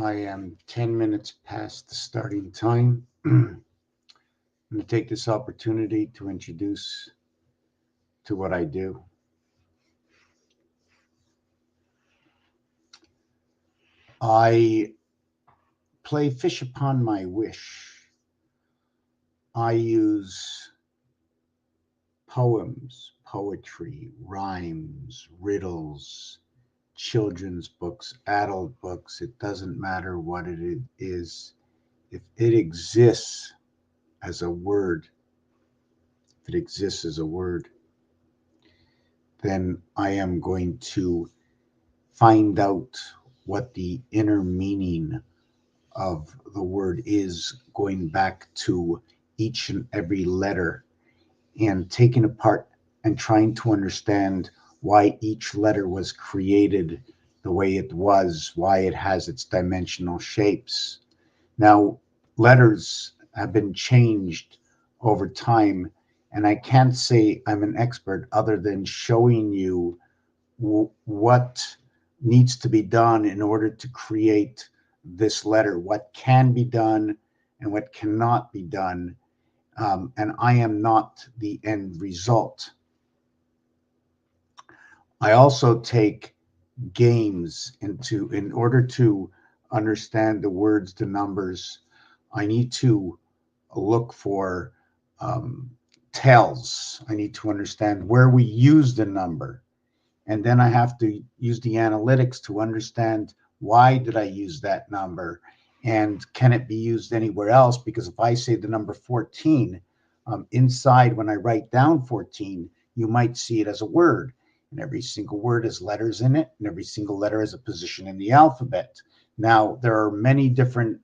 I am 10 minutes past the starting time. I'm going to take this opportunity to introduce to what I do. I play fish upon my wish. I use poems, poetry, rhymes, riddles, children's books, adult books. It doesn't matter what it is. If it exists as a word, if it exists as a word, then I am going to find out what the inner meaning of the word is, going back to each and every letter and taking apart and trying to understand why each letter was created the way it was, why it has its dimensional shapes. Now, letters have been changed over time, and I can't say I'm an expert other than showing you what needs to be done in order to create this letter, what can be done and what cannot be done. And I am not the end result. I also take games in order to understand the words, the numbers. I need to look for um, tells. I need to understand where we use the number. And then I have to use the analytics to understand why did I use that number and can it be used anywhere else? Because if I say the number 14, inside when I write down 14, you might see it as a word. And every single word has letters in it, and every single letter has a position in the alphabet. Now, there are many different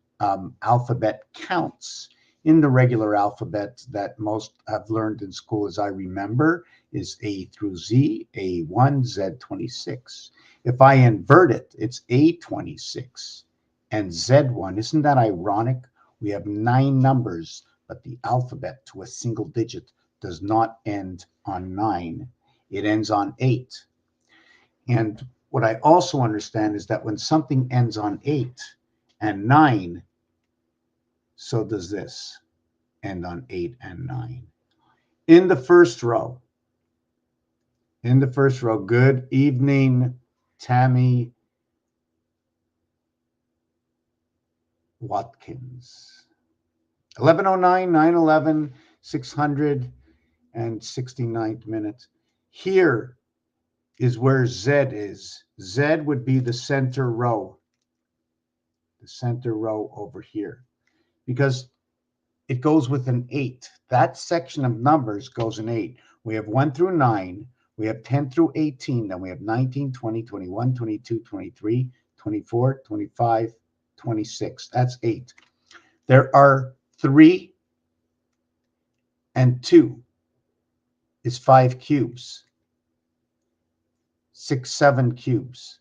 alphabet counts in the regular alphabet that most have learned in school, as I remember, is A through Z, A1, Z26. If I invert it, it's A26 and Z1. Isn't that ironic? We have 9 numbers, but the alphabet to a single digit does not end on 9. It ends on 8. And what I also understand is that when something ends on 8 and 9, so does this end on 8 and 9. In the first row, good evening, Tammy Watkins. 11:09, 9:11, 669th minute. Here is where Z is. Z would be the center row over here, because it goes with an 8. That section of numbers goes in 8. We have 1 through 9. We have 10 through 18. Then we have 19, 20, 21, 22, 23, 24, 25, 26. That's 8. There are 3 and 2 is 5 cubes. 6, 7 cubes.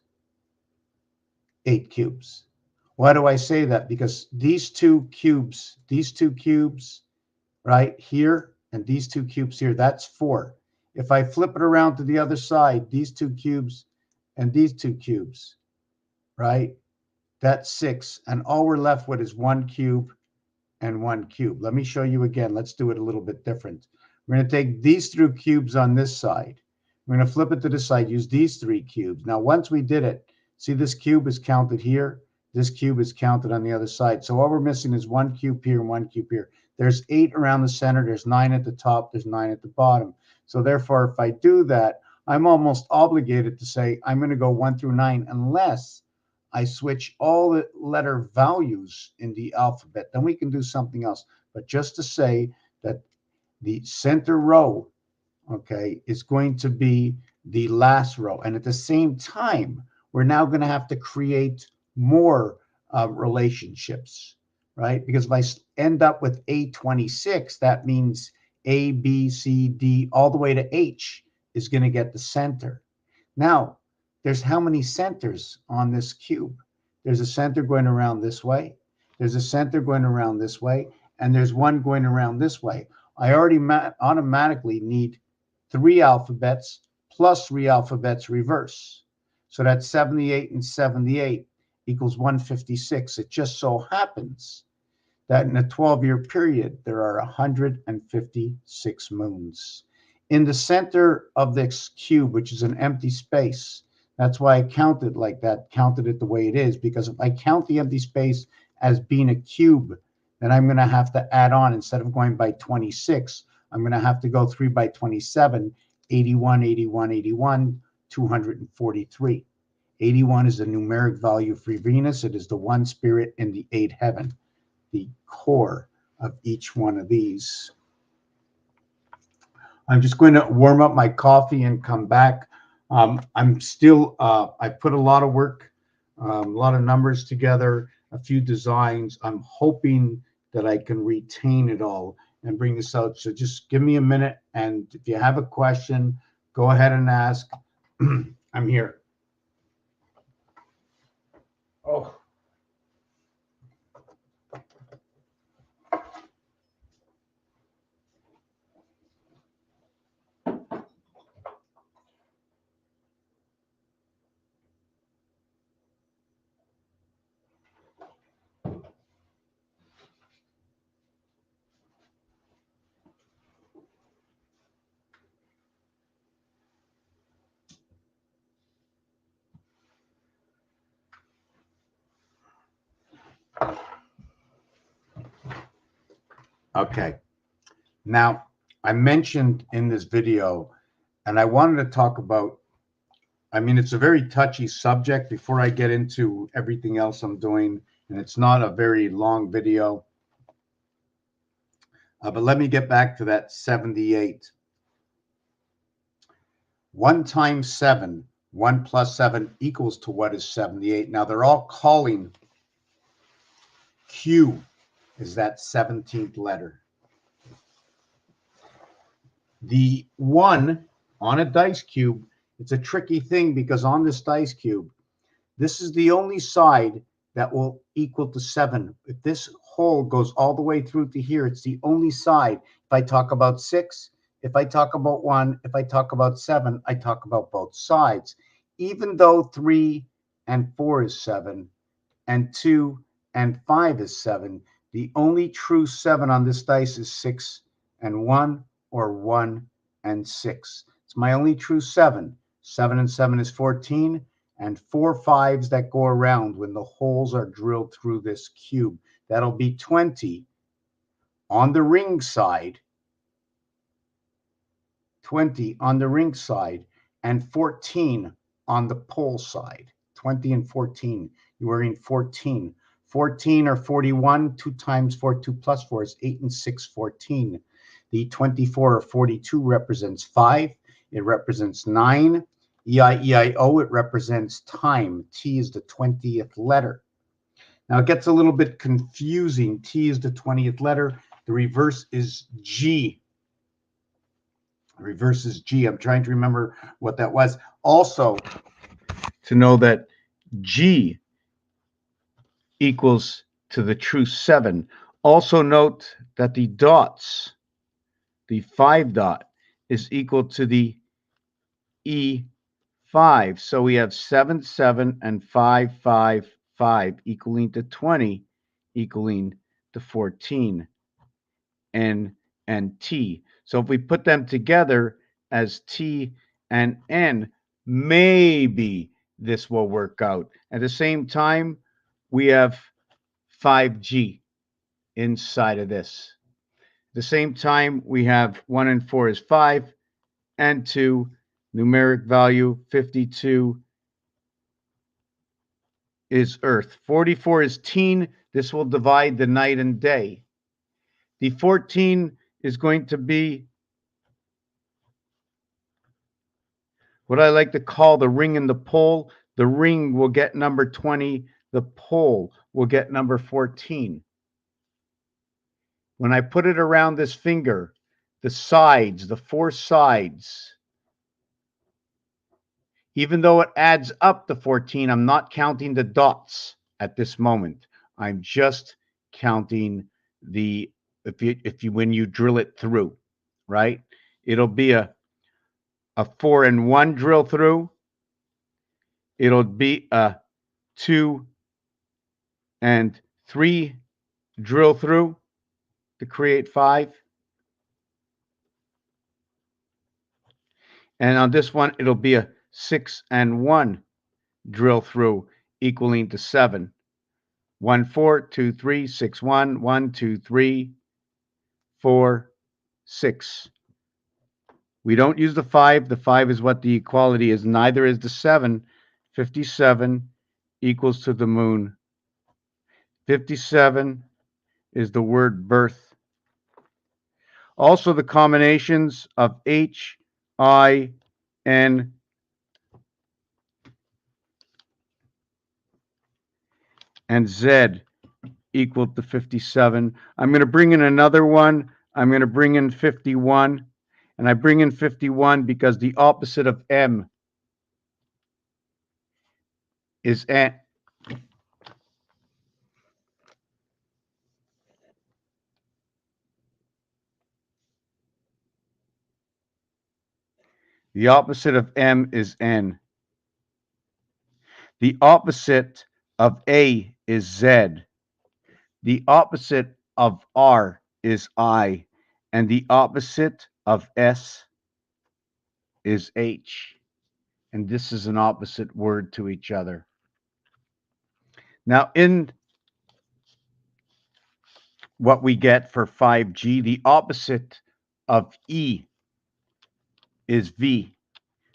8 cubes. Why do I say that? Because these two cubes, right here, and these 2 cubes here, that's 4. If I flip it around to the other side, these 2 cubes and these 2 cubes, right? That's 6. And all we're left with is 1 cube and 1 cube. Let me show you again. Let's do it a little bit different. We're going to take these 3 cubes on this side. We're going to flip it to this side, use these 3 cubes. Now, once we did it, see this cube is counted here. This cube is counted on the other side. So all we're missing is 1 cube here and 1 cube here. There's 8 around the center. There's 9 at the top. There's 9 at the bottom. So therefore, if I do that, I'm almost obligated to say I'm going to go 1 through 9 unless I switch all the letter values in the alphabet. Then we can do something else. But just to say that the center row, okay, is going to be the last row. And at the same time, we're now going to have to create more relationships, right? Because if I end up with A26, that means A, B, C, D, all the way to H is going to get the center. Now, there's how many centers on this cube? There's a center going around this way. There's a center going around this way. And there's one going around this way. I already automatically need 3 alphabets plus 3 alphabets reverse. So that's 78 and 78. equals 156. It just so happens that in a 12-year period, there are 156 moons. In the center of this cube, which is an empty space, that's why I counted like that, counted it the way it is, because if I count the empty space as being a cube, then I'm going to have to add on, instead of going by 26, I'm going to have to go 3 by 27, 81, 81, 81, 243. 81 is the numeric value for Venus. It is the one spirit in the 8th heaven, the core of each one of these. I'm just going to warm up my coffee and come back. I'm still, I put a lot of work, a lot of numbers together, a few designs. I'm hoping that I can retain it all and bring this out. So just give me a minute. And if you have a question, go ahead and ask. I'm here. Oh. Okay. Now, I mentioned in this video, and I wanted to talk about, I mean, it's a very touchy subject before I get into everything else I'm doing, and it's not a very long video. But let me get back to that 78. 1 times 7, 1 plus 7 equals to what is 78. Now, they're all calling Q is that 17th letter. The 1 on a dice cube, it's a tricky thing because on this dice cube, this is the only side that will equal to 7. If this hole goes all the way through to here, it's the only side. If I talk about 6, if I talk about 1, if I talk about 7, I talk about both sides. Even though 3 and 4 is 7, and 2 and 5 is 7, the only true 7 on this dice is 6 and 1, or 1 and 6. It's my only true 7. 7 and 7 is 14, and 4 5s that go around when the holes are drilled through this cube. That'll be 20 on the ring side, 20 on the ring side, and 14 on the pole side. 20 and 14. You're in 14. 14 or 41, 2 times 4, 2 plus 4 is 8 and 6, 14. The 24 or 42 represents 5. It represents 9. E-I-E-I-O, it represents time. T is the 20th letter. Now it gets a little bit confusing. T is the 20th letter. The reverse is G. The reverse is G. I'm trying to remember what that was. Also, to know that G equals to the true 7. Also note that the dots, the 5 dot, is equal to the E5. So we have 7, 7, and 5, 5, 5 equaling to 20, equaling to 14, N and T. So if we put them together as T and N, maybe this will work out. At the same time, we have 5G inside of this. At the same time, we have 1 and 4 is 5, and 2, numeric value 52 is Earth. 44 is teen. This will divide the night and day. The 14 is going to be what I like to call the ring and the pole. The ring will get number 20. The pole will get number 14. When I put it around this finger, the sides, the 4 sides, even though it adds up to 14, I'm not counting the dots at this moment. I'm just counting the, when you drill it through, right? It'll be a 4 and 1 drill through. It'll be a 2 and 3 drill through to create 5. And on this one, it'll be a 6 and 1 drill through equaling to 7. 1, 4, 2, 3, 6, 1, 1, 2, 3, 4, 6. We don't use the 5. The 5 is what the equality is. Neither is the 7. 57 equals to the moon. 57 is the word birth. Also, the combinations of H, I, N, and Z equal to 57. I'm going to bring in another one. I'm going to bring in 51. And I bring in 51 because the opposite of M is N. The opposite of M is N. The opposite of A is Z. The opposite of R is I. And the opposite of S is H. And this is an opposite word to each other. Now, in what we get for 5G, the opposite of E is V.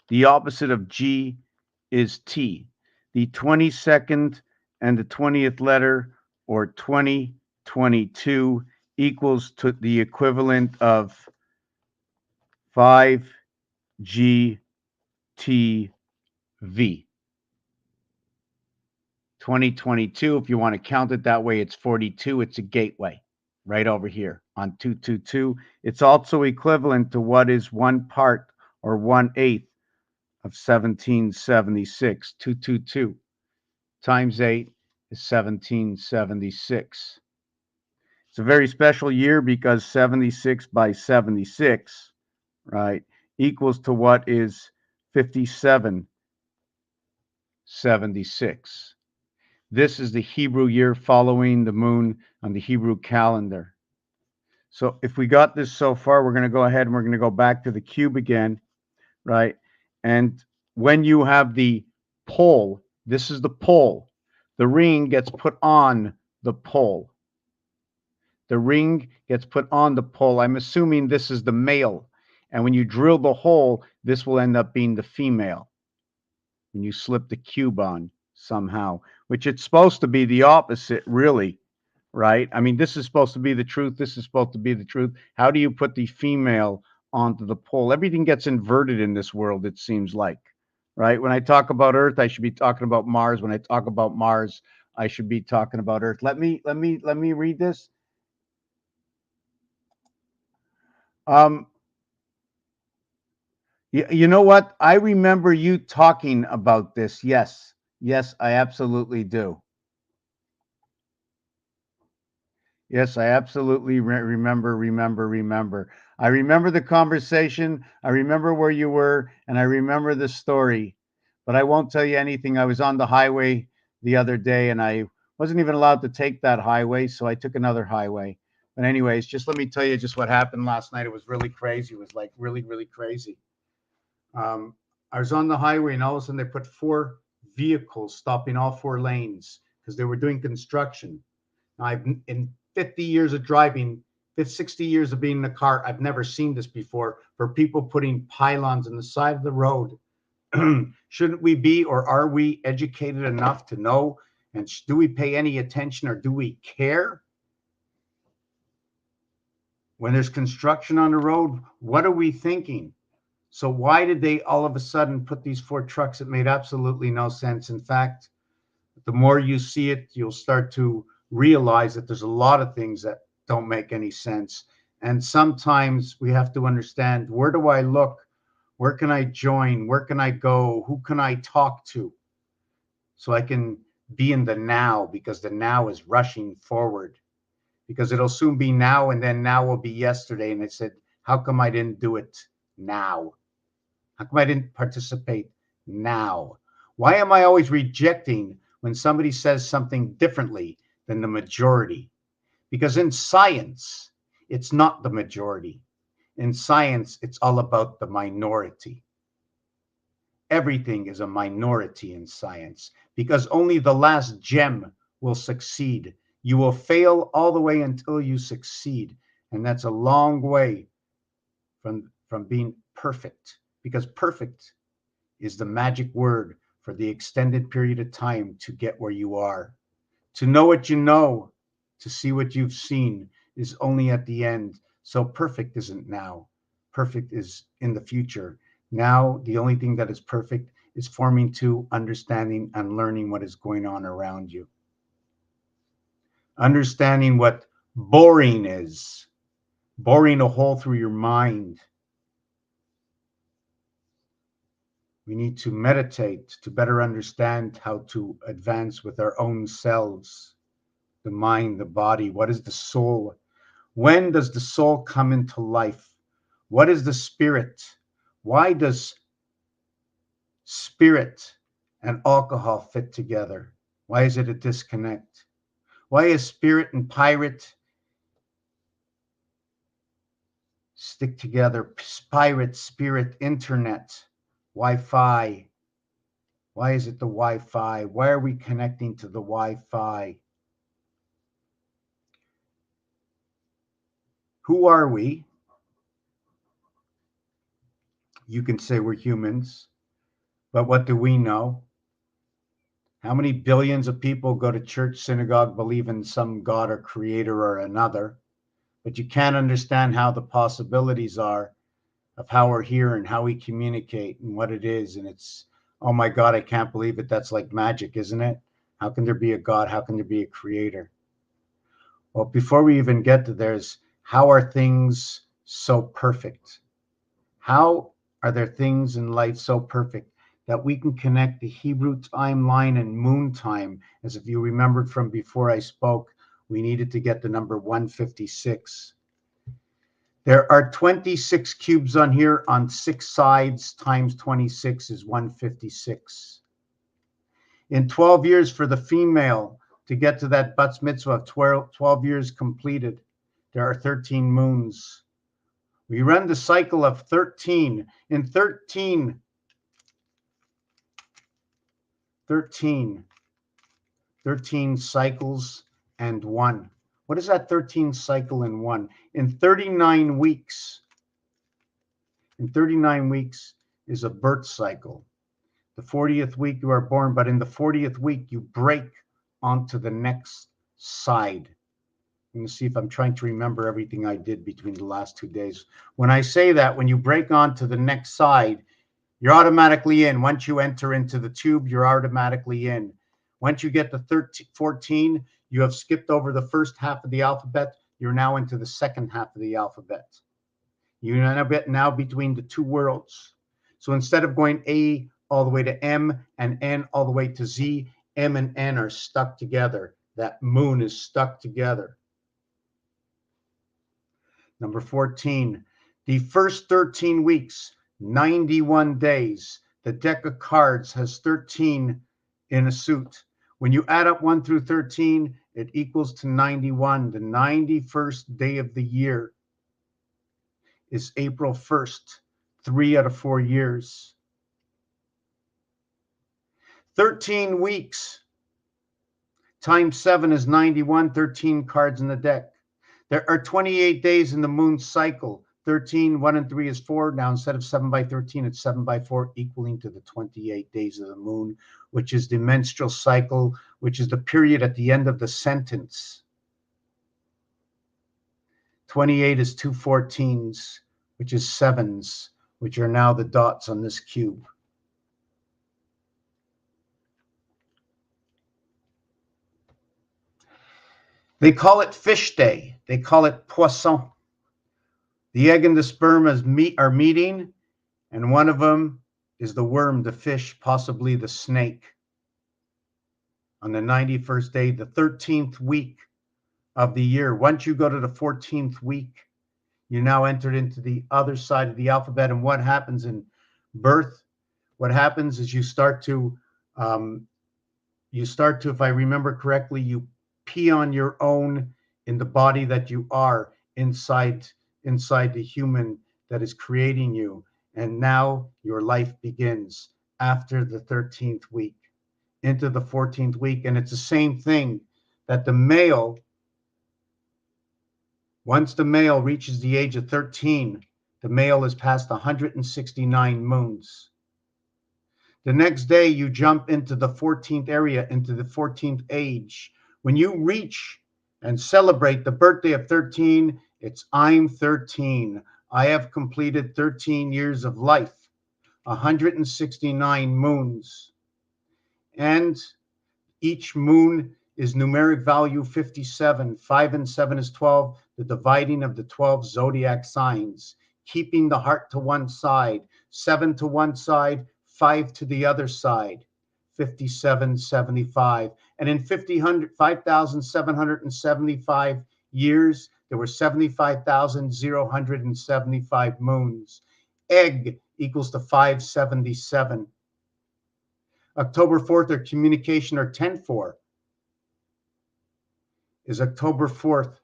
The opposite of G is T. The 22nd and the 20th letter, or 2022, equals to the equivalent of 5GTV. 2022, if you want to count it that way, it's 42. It's a gateway right over here on 222. It's also equivalent to what is 1 part or 1/8 of 1776. 222 times 8 is 1776. It's a very special year because 76 by 76, right, equals to what is 5776. This is the Hebrew year following the moon on the Hebrew calendar. So if we got this so far, we're going to go ahead and we're going to go back to the cube again, right? And when you have the pole, this is the pole. The ring gets put on the pole. The ring gets put on the pole. I'm assuming this is the male. And when you drill the hole, this will end up being the female. When you slip the cube on somehow, which it's supposed to be the opposite, really, right? I mean, this is supposed to be the truth. This is supposed to be the truth. How do you put the female onto the pole? Everything gets inverted in this world, it seems like, right? When I talk about Earth, I should be talking about Mars. When I talk about Mars, I should be talking about Earth. Let me read this. You know what? I remember you talking about this. Yes. Yes, I absolutely do. Yes, I absolutely remember. I remember the conversation. I remember where you were, and I remember the story. But I won't tell you anything. I was on the highway the other day, and I wasn't even allowed to take that highway, so I took another highway. But anyways, just let me tell you just what happened last night. It was really crazy. It was like really, really crazy. I was on the highway, and all of a sudden they put 4 vehicles stopping all 4 lanes because they were doing construction. Now, I've in 50 years of driving, 60 years of being in a car, I've never seen this before, for people putting pylons on the side of the road. Shouldn't we be, or are we educated enough to know? And do we pay any attention, or do we care? When there's construction on the road, what are we thinking? So why did they all of a sudden put these 4 trucks? It made absolutely no sense. In fact, the more you see it, you'll start to realize that there's a lot of things that don't make any sense. And sometimes we have to understand, where do I look? Where can I join? Where can I go? Who can I talk to? So I can be in the now, because the now is rushing forward, because it'll soon be now, and then now will be yesterday. And it said, how come I didn't do it now? How come I didn't participate now? Why am I always rejecting when somebody says something differently than the majority. Because in science, it's not the majority. In science, it's all about the minority. Everything is a minority in science because only the last gem will succeed. You will fail all the way until you succeed. And that's a long way from being perfect, because perfect is the magic word for the extended period of time to get where you are. To know what you know, to see what you've seen is only at the end. So perfect isn't now. Perfect is in the future. Now, the only thing that is perfect is forming to understanding and learning what is going on around you. Understanding what boring is, boring a hole through your mind. We need to meditate to better understand how to advance with our own selves, the mind, the body. What is the soul? When does the soul come into life? What is the spirit? Why does spirit and alcohol fit together? Why is it a disconnect? Why is spirit and pirate stick together? Pirate, spirit, internet, Wi-Fi. Why is it the Wi-Fi? Why are we connecting to the Wi-Fi? Who are we? You can say we're humans, but what do we know? How many billions of people go to church, synagogue, believe in some God or creator or another, but you can't understand how the possibilities are of how we're here and how we communicate and what it is. And it's, oh my God, I can't believe it. That's like magic, isn't it? How can there be a God? How can there be a creator? Well, before we even get to there's, how are things so perfect? How are there things in life so perfect that we can connect the Hebrew timeline and moon time? As if you remembered from before I spoke, we needed to get the number 156. There are 26 cubes on here on 6 sides, times 26 is 156. In 12 years for the female to get to that Bat's Mitzvah of 12 years completed, there are 13 moons. We run the cycle of 13. In 13 cycles and 1. What is that 13 cycle and 1? In 39 weeks. In 39 weeks is a birth cycle. The 40th week you are born, but in the 40th week you break onto the next side. I'm going to see if I'm trying to remember everything I did between the last 2 days. When I say that, when you break onto the next side, you're automatically in. Once you enter into the tube, you're automatically in. Once you get to 14, you have skipped over the first half of the alphabet. You're now into the second half of the alphabet. You're now between the two worlds. So instead of going A all the way to M and N all the way to Z, M and N are stuck together. That moon is stuck together. Number 14, the first 13 weeks, 91 days. The deck of cards has 13 in a suit. When you add up 1 through 13, it equals to 91. The 91st day of the year is April 1st, 3 out of 4 years. 13 weeks times 7 is 91, 13 cards in the deck. There are 28 days in the moon cycle. 13, 1 and 3 is 4. Now, instead of 7 by 13, it's 7 by 4, equaling to the 28 days of the moon, which is the menstrual cycle, which is the period at the end of the sentence. 28 is 2 14s, which is 7s, which are now the dots on this cube. They call it fish day. They call it poisson. The egg and the sperm are meeting, and one of them is the worm, the fish, possibly the snake. On the 91st day, the 13th week of the year. Once you go to the 14th week, you now entered into the other side of the alphabet. And what happens in birth? What happens is you start to, if I remember correctly, you pee on your own in the body that you are inside the human that is creating you. And now your life begins after the 13th week into the 14th week. And it's the same thing that the male, once the male reaches the age of 13, the male is past 169 moons. The next day, you jump into the 14th area, into the 14th age. When you reach and celebrate the birthday of 13, it's I'm 13. I have completed 13 years of life, 169 moons. And each moon is numeric value 57. 5 and 7 is 12, the dividing of the 12 zodiac signs, keeping the heart to one side, 7 to one side, 5 to the other side, 57, 75. And in 5,775 years, there were 75,075 moons. Egg equals to 577. October 4th, or communication, or 10-4, is October 4th,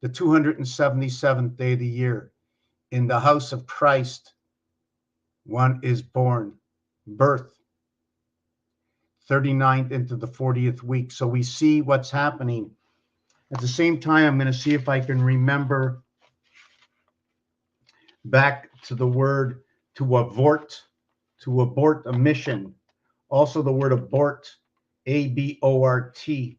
the 277th day of the year. In the house of Christ, one is born. Birth, 39th into the 40th week. So we see what's happening. At the same time, I'm going to see if I can remember back to the word to abort a mission. Also the word abort, A-B-O-R-T.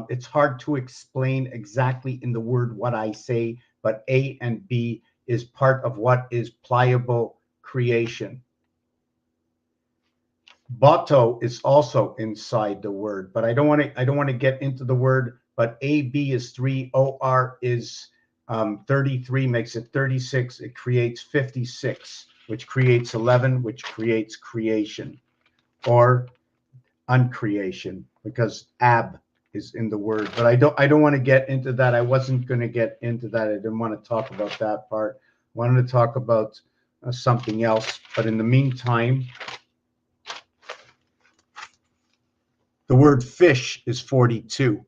It's hard to explain exactly in the word what I say, but A and B is part of what is pliable creation. Bato is also inside the word, but I don't want to get into the word. But AB is 3, OR is 33, makes it 36. It creates 56, which creates 11, which creates creation or uncreation, because ab is in the word. But I don't want to get into that. I wasn't going to get into that. I didn't want to talk about that part. I wanted to talk about something else. But in the meantime, the word fish is 42.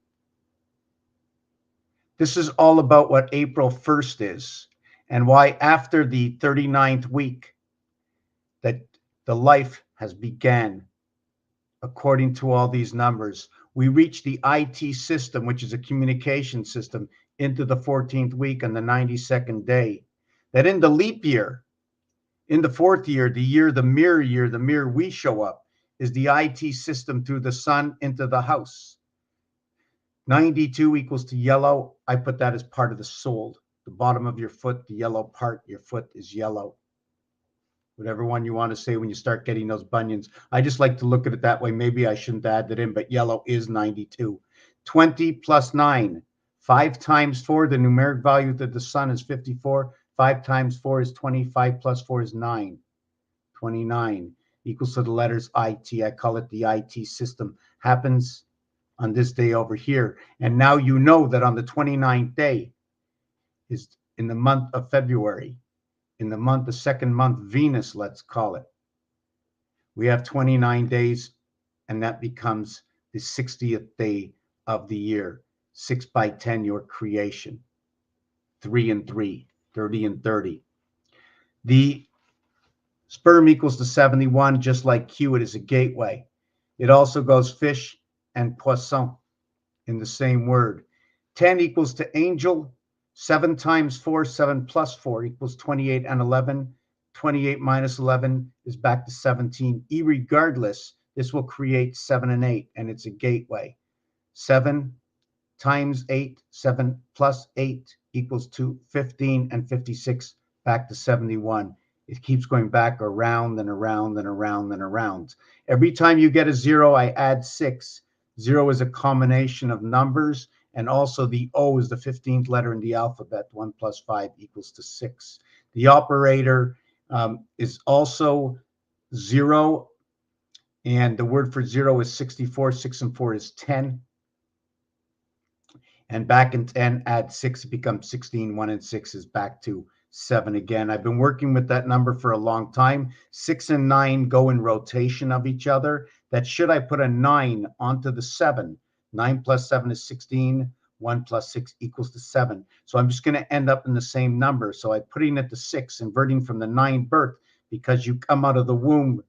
This is all about what April 1st is and why after the 39th week that the life has began. According to all these numbers, we reach the IT system, which is a communication system, into the 14th week on the 92nd day. That in the leap year, in the 4th year, the mirror we show up, is the IT system through the sun into the house. 92 equals to yellow. I put that as part of the soul. The bottom of your foot, the yellow part, your foot is yellow. Whatever one you want to say when you start getting those bunions. I just like to look at it that way. Maybe I shouldn't add that in, but yellow is 92. 20 plus 9. 5 times 4, the numeric value that the sun is 54. 5 times 4 is 20. 5 plus 4 is 9. 29 equals to the letters IT. I call it the IT system. Happens on this day over here. And now you know that on the 29th day is in the month of February. In the month, the second month, Venus, let's call it. We have 29 days, and that becomes the 60th day of the year. 6 by 10, your creation. 3 and 3, 30 and 30. The sperm equals to 71, just like Q, it is a gateway. It also goes fish and poisson in the same word. 10 equals to angel. 7 times 4, 7 plus 4 equals 28 and 11. 28 minus 11 is back to 17. Irregardless, this will create 7 and 8, and it's a gateway. 7 times 8, 7 plus 8 equals to 15 and 56, back to 71. It keeps going back around and around and around and around. Every time you get a 0, I add 6. 0 is a combination of numbers, and also the O is the 15th letter in the alphabet. 1 plus 5 equals to 6. The operator is also 0, and the word for 0 is 64. 6 and 4 is 10. And back in 10, add 6, it becomes 16. 1 and 6 is back to 7 again. I've been working with that number for a long time. 6 and 9 go in rotation of each other. That should I put a 9 onto the 7, 9 plus 7 is 16. 1 plus 6 equals to 7. So I'm just going to end up in the same number. So I'm putting it to 6, inverting from the 9 birth, because you come out of the womb.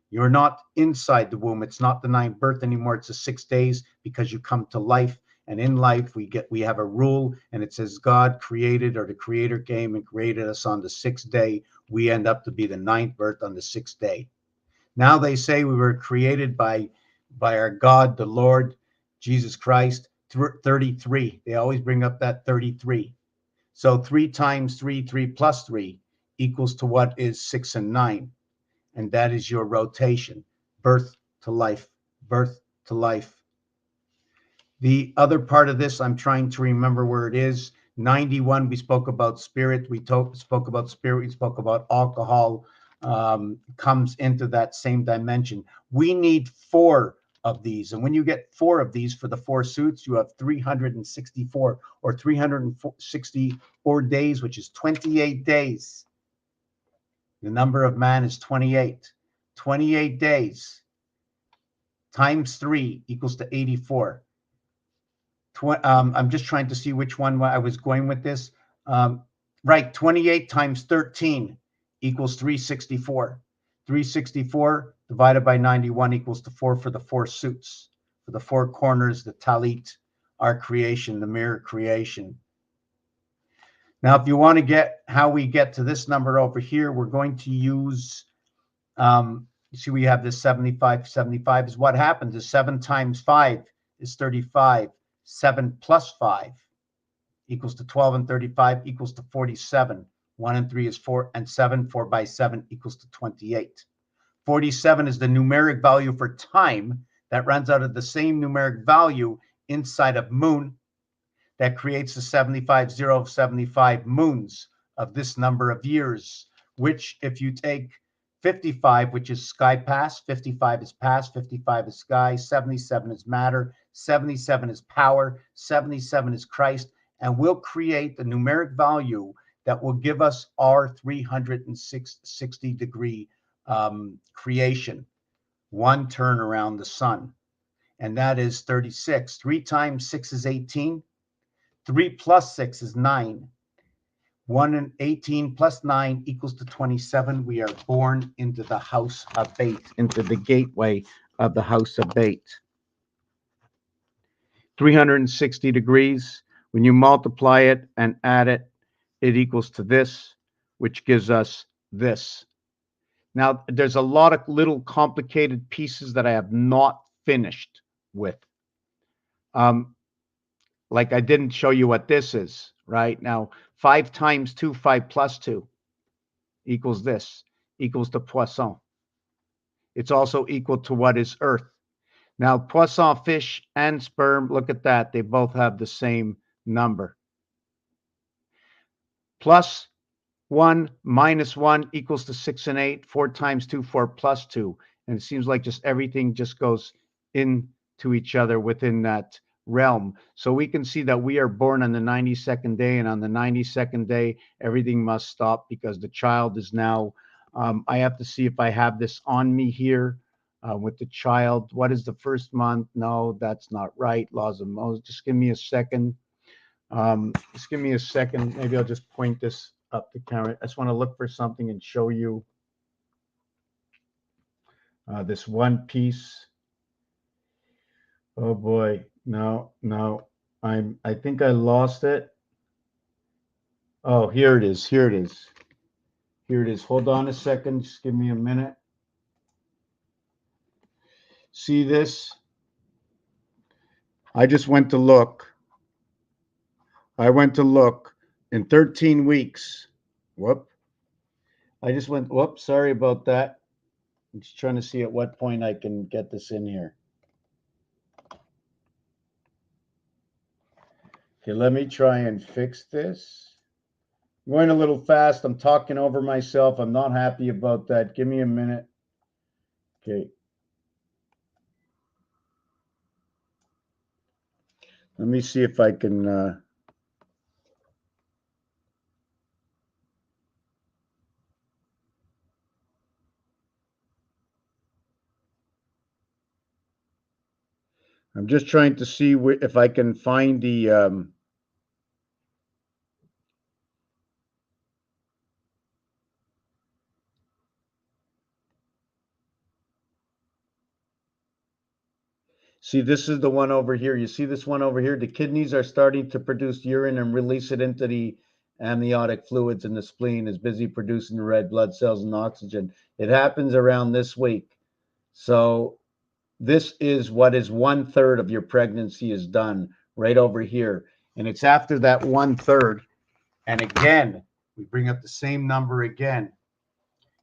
You're not inside the womb. It's not the 9th birth anymore. It's the 6 days, because you come to life. And in life, we have a rule, and it says God created, or the Creator came and created us on the 6th day. We end up to be the 9th birth on the 6th day. Now they say we were created by our God, the Lord Jesus Christ, 33. They always bring up that 33. So 3 times 3, 3 plus 3 equals to what is 6 and 9. And that is your rotation, birth to life, birth to life. The other part of this, I'm trying to remember where it is. 91, we spoke about spirit. We spoke about spirit. We spoke about alcohol. Comes into that same dimension. We need 4 of these. And when you get 4 of these for the 4 suits, you have 364 or 364 days, which is 28 days. The number of man is 28. 28 days times 3 equals to 84. I'm just trying to see which one I was going with this. Right, 28 times 13 equals 364. 364 divided by 91 equals to 4 for the 4 suits, for the 4 corners, the talit, our creation, the mirror creation. Now, if you want to get how we get to this number over here, we're going to use, you see we have this 75. 75 is what happens is 7 times 5 is 35. 7 plus 5 equals to 12, and 35 equals to 47. 1 and 3 is 4, and 7, 4 by 7 equals to 28. 47 is the numeric value for time that runs out of the same numeric value inside of moon that creates the 75, 0 of 75 moons of this number of years, which if you take 55, which is sky past, 55 is past, 55 is sky, 77 is matter, 77 is power, 77 is Christ, and we'll create the numeric value that will give us our 360 degree creation, one turn around the sun, and that is 36. 3 times 6 is 18. 3 plus 6 is 9. 1 and 18 plus 9 equals to 27. We are born into the house of Bait, into the gateway of the house of Bait. 360 degrees. When you multiply it and add it, it equals to this, which gives us this. Now, there's a lot of little complicated pieces that I have not finished with. Like I didn't show you what this is, right? Now, 5 times 2, 5 plus 2 equals this, equals to poisson. It's also equal to what is earth. Now, poisson, fish, and sperm, look at that. They both have the same number. Plus 1 minus 1 equals to 6 and 8. 4 times 2, 4 plus 2. And it seems like just everything just goes into each other within that realm. So we can see that we are born on the 92nd day, and on the 92nd day, everything must stop because the child is now, I have to see if I have this on me here with the child. What is the first month? No, that's not right. Laws of Moses. Just give me a second. Just give me a second. Maybe I'll just point this up the camera. I just want to look for something and show you this one piece. Oh boy, no. I think I lost it. Oh, here it is. Here it is. Hold on a second. Just give me a minute. See this? I just went to look. I went to look in 13 weeks. Whoop. Sorry about that. I'm just trying to see at what point I can get this in here. Okay, let me try and fix this. I'm going a little fast. I'm talking over myself. I'm not happy about that. Give me a minute. Okay. Let me see if I can. I'm just trying to see if I can find the see, this is the one over here. You see this one over here? The kidneys are starting to produce urine and release it into the amniotic fluids, and the spleen is busy producing the red blood cells and oxygen. It happens around this week. So this is what is 1/3 of your pregnancy is done right over here. And it's after that 1/3. And again, we bring up the same number again.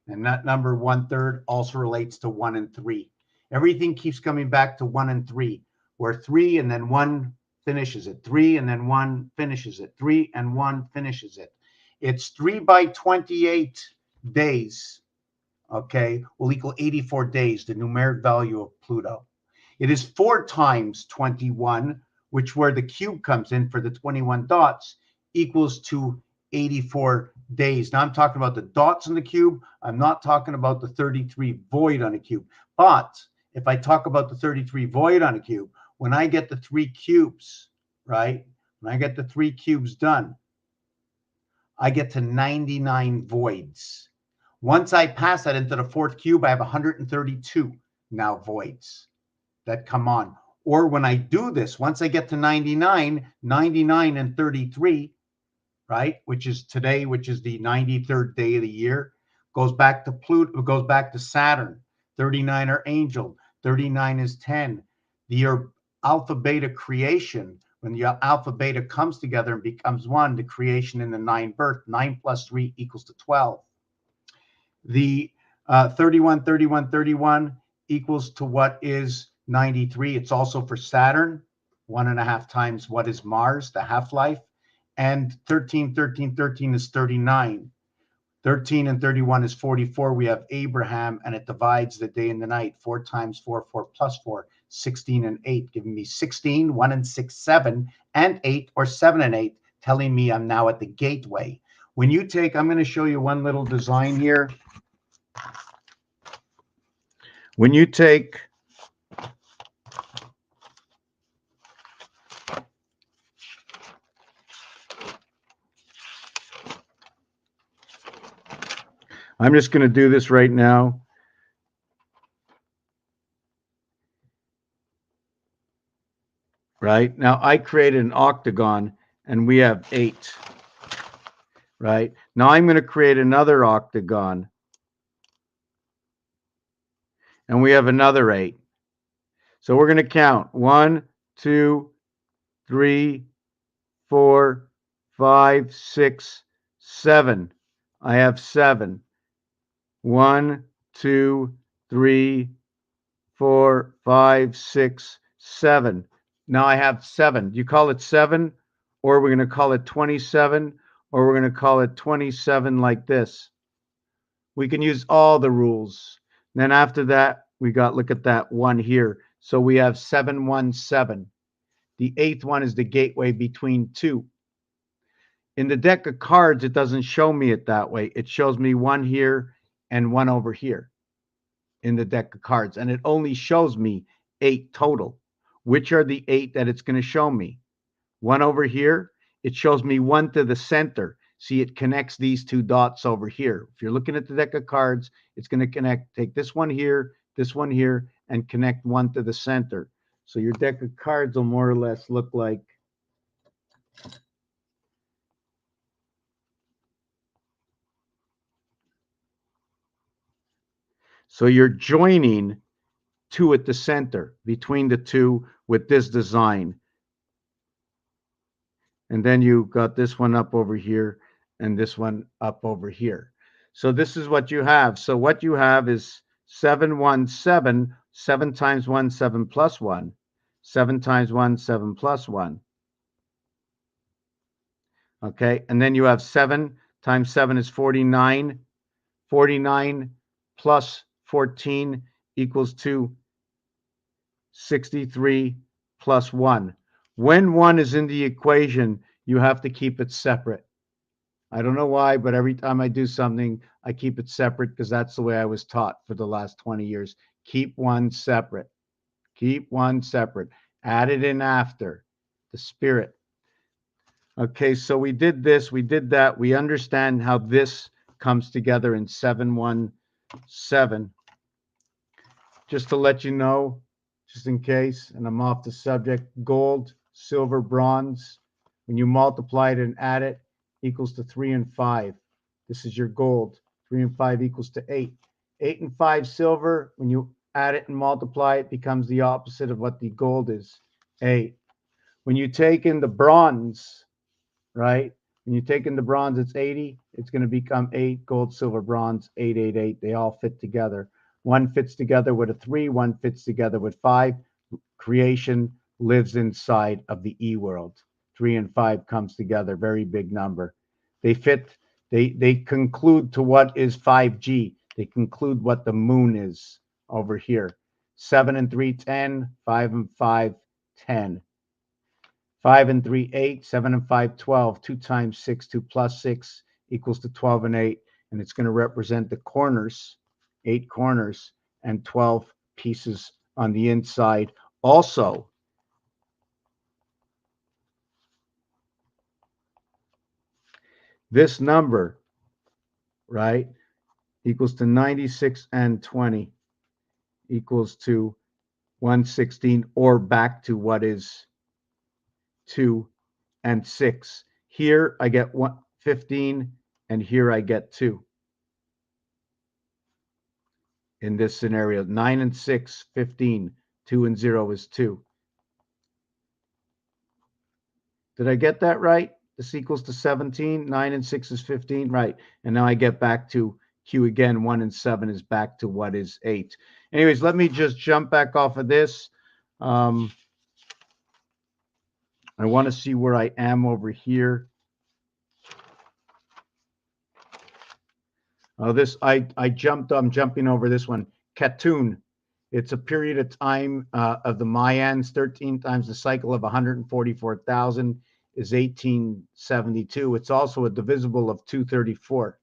And that number 1/3 also relates to 1 and 3. Everything keeps coming back to 1 and 3, where 3 and then 1 finishes it. 3 and then 1 finishes it. 3 and 1 finishes it. It's 3 by 28 days, okay, will equal 84 days, the numeric value of Pluto. It is 4 times 21, which where the cube comes in for the 21 dots, equals to 84 days. Now I'm talking about the dots in the cube. I'm not talking about the 33 void on a cube. But if I talk about the 33 void on a cube, when I get the 3 cubes, right? When I get the 3 cubes done, I get to 99 voids. Once I pass that into the 4th cube, I have 132 now voids that come on. Or when I do this, once I get to 99, 99 and 33, right, which is today, which is the 93rd day of the year, goes back to Pluto, goes back to Saturn. 39 are angel, 39 is 10. Your alpha beta creation, when the alpha beta comes together and becomes one, the creation in the 9 birth, 9 plus 3 equals to 12. The 31, 31, 31 equals to what is 93. It's also for Saturn, 1.5 times what is Mars, the half-life. And 13, 13, 13 is 39. 13 and 31 is 44. We have Abraham, and it divides the day and the night. 4 times 4, 4 plus 4, 16 and 8, giving me 16, 1 and 6, 7, and 8, or 7 and 8, telling me I'm now at the gateway. When you take, I'm going to show you one little design here. When you take I'm just going to do this right now. Right? Now I created an octagon and we have 8. Right? Now I'm going to create another octagon and we have another 8. So we're going to count 1, 2, 3, 4, 5, 6, 7. I have 7. 1, 2, 3, 4, 5, 6, 7. Now I have 7. Do you call it 7? Or we're going to call it 27? Or we're going to call it 27 like this? We can use all the rules. Then after that, we got, look at that 1 here. So we have 717. The 8th one is the gateway between 2. In the deck of cards, it doesn't show me it that way. It shows me 1 here and 1 over here in the deck of cards. And it only shows me 8 total. Which are the 8 that it's going to show me? 1 over here, it shows me 1 to the center. See, it connects these 2 dots over here. If you're looking at the deck of cards, it's going to connect, take this one here, and connect 1 to the center. So your deck of cards will more or less look like so you're joining 2 at the center between the 2 with this design. And then you got this one up over here and this one up over here. So this is what you have. So what you have is 717, 7 times 1, 7 plus 1. 7 times 1, 7 plus 1. Okay, and then you have 7 times 7 is 49. 49 plus 14 equals to 63 plus 1. When 1 is in the equation, you have to keep it separate. I don't know why, but every time I do something, I keep it separate because that's the way I was taught for the last 20 years. Keep 1 separate. Keep 1 separate. Add it in after the spirit. Okay, so we did this, we did that. We understand how this comes together in 717. Just to let you know, just in case, and I'm off the subject, gold, silver, bronze, when you multiply it and add it, equals to 3 and 5. This is your gold. 3 and 5 equals to 8. 8 and 5 silver, when you add it and multiply it, becomes the opposite of what the gold is, 8. When you take in the bronze, right? When you take in the bronze, it's 80. It's going to become 8, gold, silver, bronze, 8, 8, 8. They all fit together. One fits together with a 3. One fits together with 5. Creation lives inside of the E world. 3 and 5 comes together. Very big number. They fit. They conclude to what is 5G. They conclude what the moon is over here. 7 and 3, 10. 5 and 5, 10. 5 and 3, 8, 7 and 5, 12. 2 times 6, 2 plus 6 equals to 12 and 8. And it's going to represent the corners, 8 corners, and 12 pieces on the inside. Also, this number, right, equals to 96 and 20 equals to 116, or back to what is 2 and 6. Here I get 15, and here I get 2. In this scenario, 9 and 6, 15. 2 and 0 is 2. Did I get that right? This equals to 17. 9 and 6 is 15. Right. And now I get back to Q again. 1 and 7 is back to what is 8. Anyways, let me just jump back off of this. I want to see where I am over here. I'm jumping over this one. Katun. It's a period of time of the Mayans. 13 times the cycle of 144,000 is 1872. It's also a divisible of 234.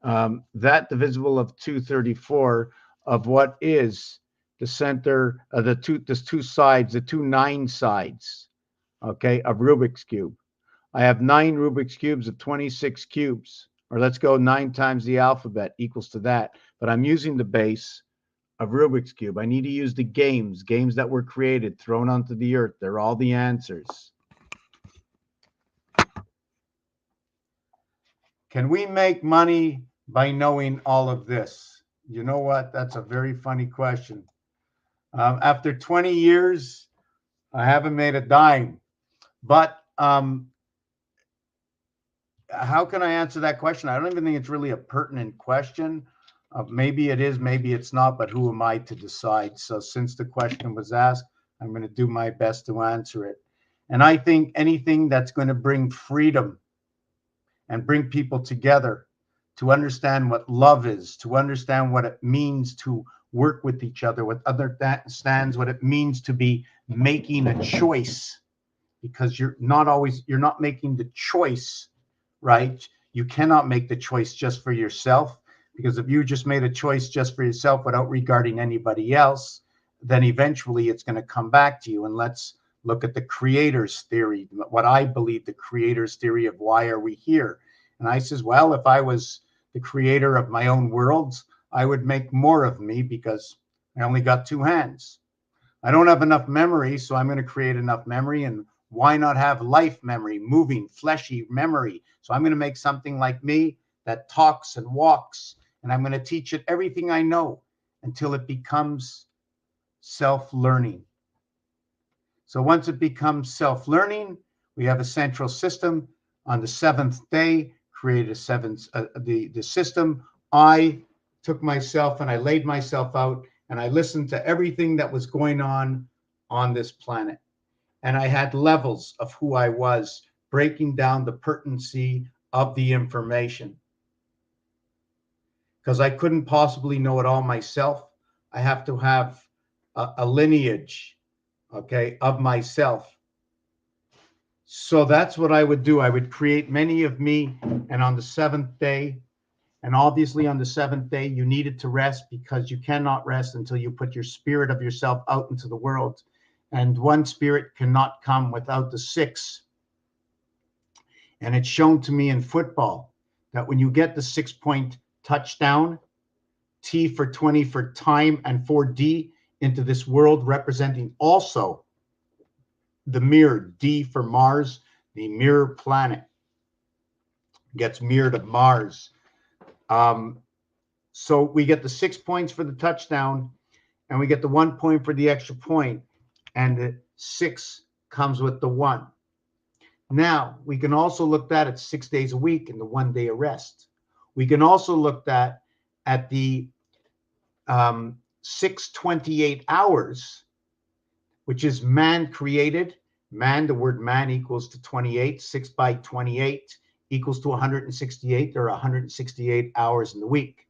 That divisible of 234 of what is the center of the two sides, the 2 9 sides, okay, of Rubik's Cube. I have 9 Rubik's Cubes of 26 cubes, or let's go 9 times the alphabet equals to that. But I'm using the base of Rubik's Cube. I need to use the games that were created, thrown onto the earth. They're all the answers. Can we make money by knowing all of this? You know what? That's a very funny question. After 20 years, I haven't made a dime. But how can I answer that question? I don't even think it's really a pertinent question. Maybe it is, maybe it's not, but who am I to decide? So since the question was asked, I'm going to do my best to answer it. And I think anything that's going to bring freedom and bring people together to understand what love is, to understand what it means to work with each other, what understands what it means to be making a choice, because you're not making the choice, right? You cannot make the choice just for yourself, because if you just made a choice just for yourself without regarding anybody else, then eventually it's going to come back to you. And let's look at the creator's theory, what I believe the creator's theory of why are we here. And I says, well, if I was the creator of my own worlds, I would make more of me because I only got 2 hands. I don't have enough memory, so I'm going to create enough memory. And why not have life memory, moving, fleshy memory? So I'm going to make something like me that talks and walks, and I'm going to teach it everything I know until it becomes self-learning. So once it becomes self-learning, we have a central system. On the 7th day, created the system. I took myself and I laid myself out and I listened to everything that was going on this planet. And I had levels of who I was, breaking down the pertinency of the information. Because I couldn't possibly know it all myself. I have to have a lineage, okay, of myself. So that's what I would do. I would create many of me, and on the 7th day, and obviously on the 7th day, you needed to rest, because you cannot rest until you put your spirit of yourself out into the world. and one spirit cannot come without the 6. And it's shown to me in football that when you get the 6-point touchdown, T for 20 for time, and 4D into this world, representing also the mirror, D for Mars, the mirror planet gets mirrored of Mars. So we get the 6 points for the touchdown, and we get the 1 point for the extra point, and the 6 comes with the 1. Now, we can also look at 6 days a week and the 1 day of rest. We can also look at the 628 hours, which is man created. Man, the word man equals to 28. 6 by 28 equals to 168. There are 168 hours in the week.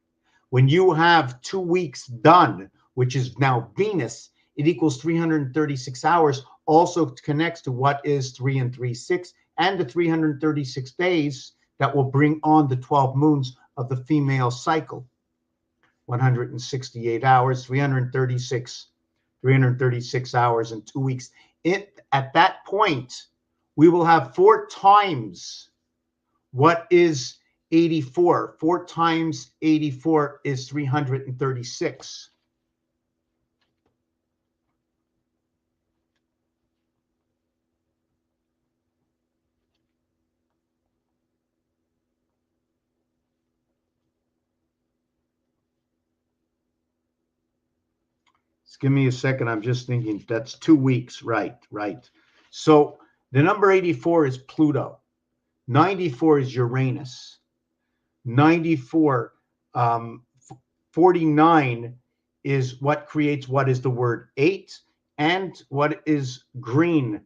When you have 2 weeks done, which is now Venus, it equals 336 hours. Also connects to what is 3 and 3, 6, and the 336 days that will bring on the 12 moons of the female cycle. 168 hours, 336 hours in 2 weeks. At that point, we will have 4 times what is 84. 4 times 84 is 336. Just give me a second. I'm just thinking that's 2 weeks. Right. So the number 84 is Pluto. 94 is Uranus. 94, 49 is what creates what is the word 8 and what is green.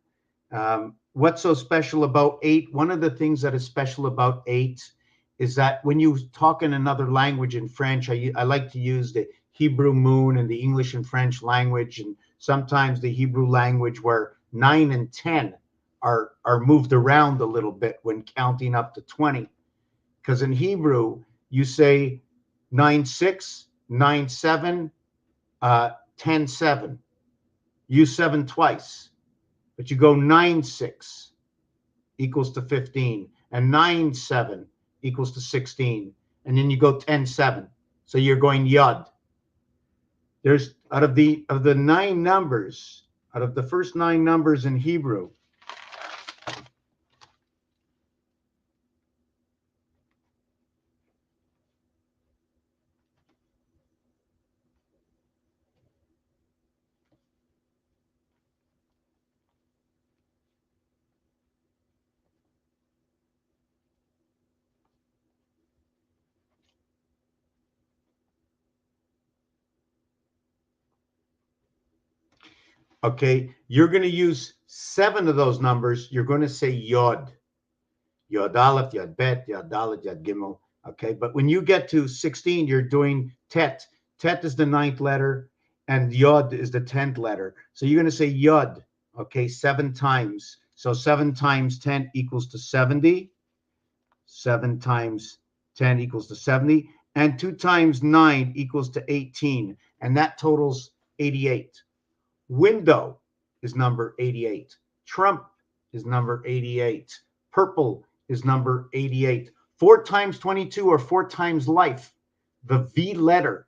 What's so special about 8? One of the things that is special about 8 is that when you talk in another language, in French, I like to use the Hebrew moon and the English and French language, and sometimes the Hebrew language, where 9 and 10 are moved around a little bit when counting up to 20. Because in Hebrew, you say 9-6, 9-7, 10-7. Use 7 twice. But you go 9-6 equals to 15, and 9-7 equals to 16, and then you go 10-7. So you're going Yod. There's out of the 9 numbers, out of the first 9 numbers in Hebrew, okay, you're going to use 7 of those numbers. You're going to say Yod. Yod Aleph, Yod Bet, Yod Dalet, Yod Gimel. Okay, but when you get to 16, you're doing Tet. Tet is the 9th letter, and Yod is the 10th letter. So you're going to say Yod, okay, 7 times. So 7 times 10 equals to 70. 7 times 10 equals to 70. And 2 times 9 equals to 18. And that totals 88. Window is number 88. Trump is number 88. Purple is number 88. 4 times 22, or 4 times life. The V letter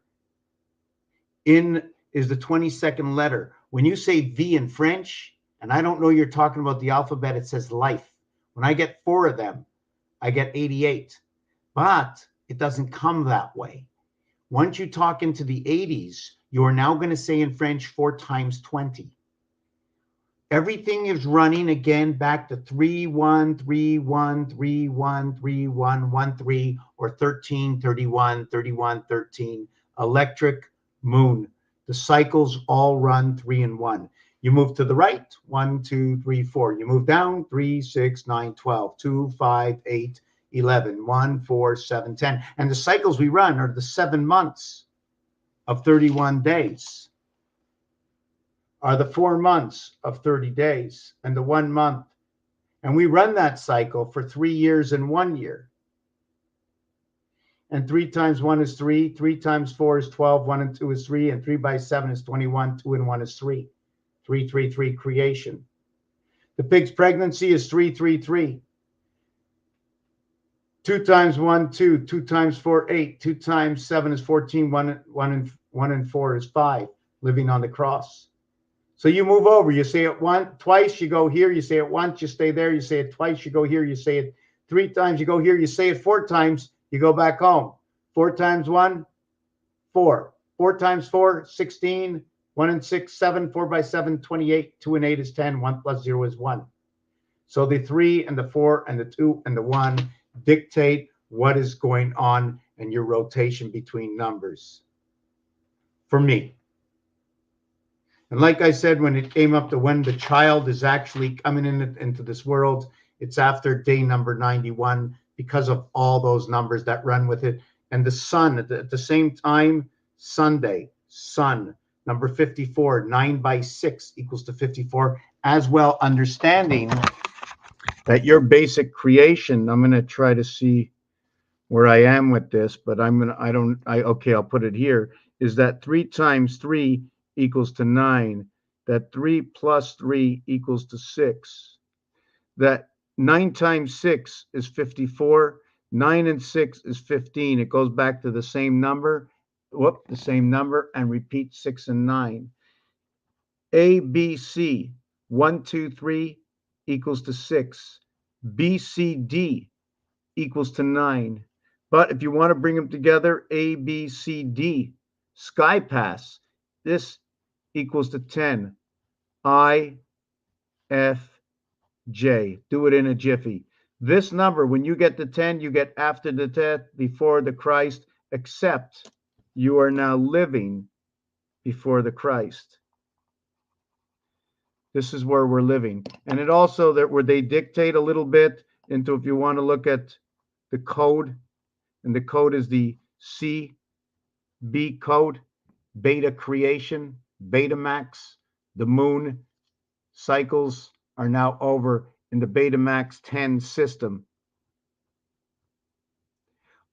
in is the 22nd letter. When you say V in French, and I don't know you're talking about the alphabet, it says life. When I get 4 of them, I get 88. But it doesn't come that way. Once you talk into the 80s, you are now going to say in French 4 times 20. Everything is running again back to 3, 1, 3, 1, 3, 1, 3, 1, 1, 3, or 13, 31, 31, 13. Electric moon. The cycles all run 3 and 1. You move to the right, 1, 2, 3, 4. You move down, 3, 6, 9, 12, 2, 5, 8, 11, 1, 4, 7, 10. And the cycles we run are the 7 months of 31 days. Are the 4 months of 30 days and the 1 month. And we run that cycle for 3 years and 1 year. And 3 times 1 is 3. 3 times 4 is 12. 1 and 2 is 3. And 3 by 7 is 21. 2 and 1 is 3. 333 creation. The pig's pregnancy is 333. 2 times 1, 2. 2 times 4, 8. 2 times 7 is 14. 1 and 4 is 5. Living on the cross. So you move over. You say it twice, you go here. You say it once, you stay there. You say it twice, you go here. You say it 3 times, you go here. You say it 4 times, you go back home. 4 times 1, 4. 4 times 4, 16. 1 and 6, 7. 4 by 7, 28. 2 and 8 is 10. 1 plus 0 is 1. So the 3 and the 4 and the 2 and the 1 dictate what is going on in your rotation between numbers. For me. And like I said, when it came up to when the child is actually coming into this world, it's after day number 91 because of all those numbers that run with it. And the sun, at the same time, Sunday, sun, number 54, 9 by 6 equals to 54, as well understanding that your basic creation, I'm going to try to see where I am with this, but okay, I'll put it here, is that 3 times 3 equals to 9, that 3 plus 3 equals to 6, that 9 times 6 is 54, 9 and 6 is 15. It goes back to the same number, and repeat 6 and 9. A, B, C, 1, 2, 3 equals to 6. B, C, D equals to 9. But if you want to bring them together, A, B, C, D, sky pass, this equals to 10. I, F, J. Do it in a jiffy. This number, when you get to 10, you get after the death, before the Christ, except you are now living before the Christ. This is where we're living. And it also, where they dictate a little bit into, if you want to look at the code, and the code is the CB code, beta creation, Betamax, the moon cycles are now over in the Betamax 10 system.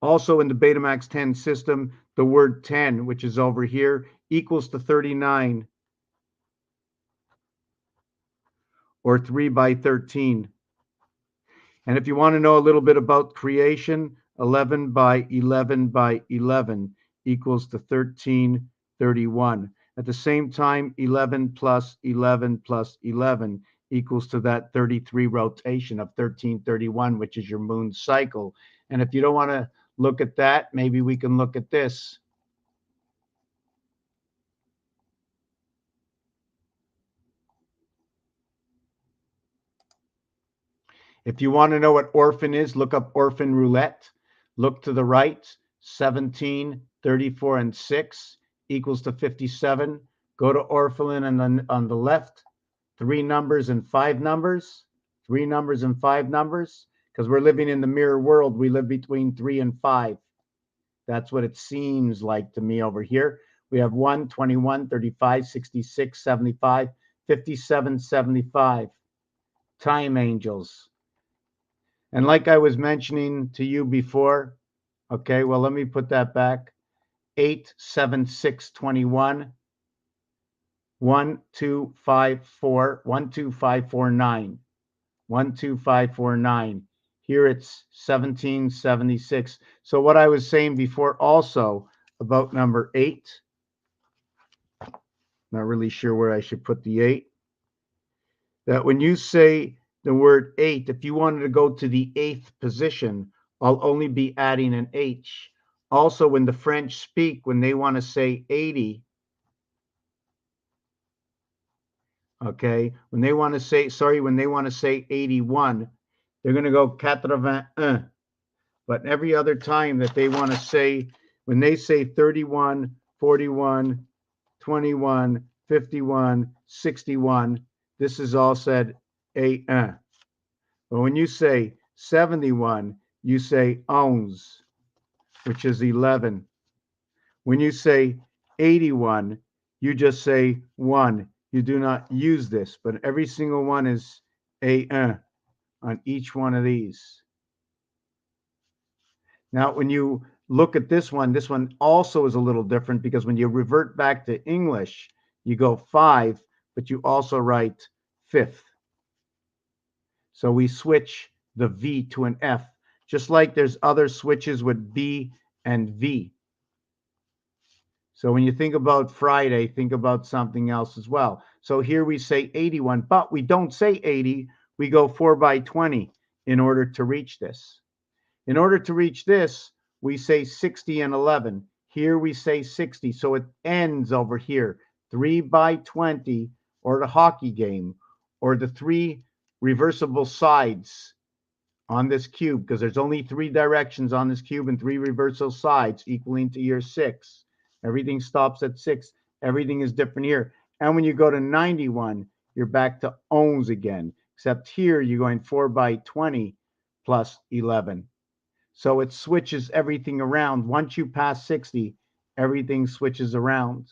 Also in the Betamax 10 system, the word 10, which is over here, equals to 39, or 3 by 13. And if you want to know a little bit about creation, 11 by 11 by 11 equals to 1331. At the same time, 11 plus 11 plus 11 equals to that 33 rotation of 1331, which is your moon cycle. And if you don't want to look at that, maybe we can look at this. If you want to know what orphan is, look up orphan roulette. Look to the right, 17, 34, and 6 equals to 57. Go to orphan, and then on the left, 3 numbers and 5 numbers. 3 numbers and 5 numbers. Because we're living in the mirror world, we live between 3 and 5. That's what it seems like to me over here. We have 1, 21, 35, 66, 75, 57, 75. Time angels. And like I was mentioning to you before, okay, well, let me put that back. 8, 7, 6, 21. 1, 2, 5, 4. 1, 2, 5, 4, 9. 1, 2, 5, 4, 9. Here it's 1776. So what I was saying before also about number 8, not really sure where I should put the 8, that when you say the word 8, if you wanted to go to the 8th position, I'll only be adding an H. Also, when the French speak, when they want to say 80, okay, when they want to say 81, they're going to go 81. But every other time that they want to say, when they say 31, 41, 21, 51, 61, this is all said A. But when you say 71, you say 11, which is 11. When you say 81, you just say 1. You do not use this, but every single one is A on each one of these. Now, when you look at this one also is a little different, because when you revert back to English, you go 5, but you also write fifth. So we switch the V to an F, just like there's other switches with B and V. So when you think about Friday, think about something else as well. So here we say 81, but we don't say 80. We go 4 by 20 in order to reach this. In order to reach this, we say 60 and 11. Here we say 60. So it ends over here, 3 by 20, or the hockey game, or the 3 reversible sides on this cube, because there's only 3 directions on this cube and 3 reversible sides equaling to your 6. Everything stops at 6. Everything is different here. And when you go to 91, you're back to ohms again, except here you're going 4 by 20 plus 11. So it switches everything around. Once you pass 60, everything switches around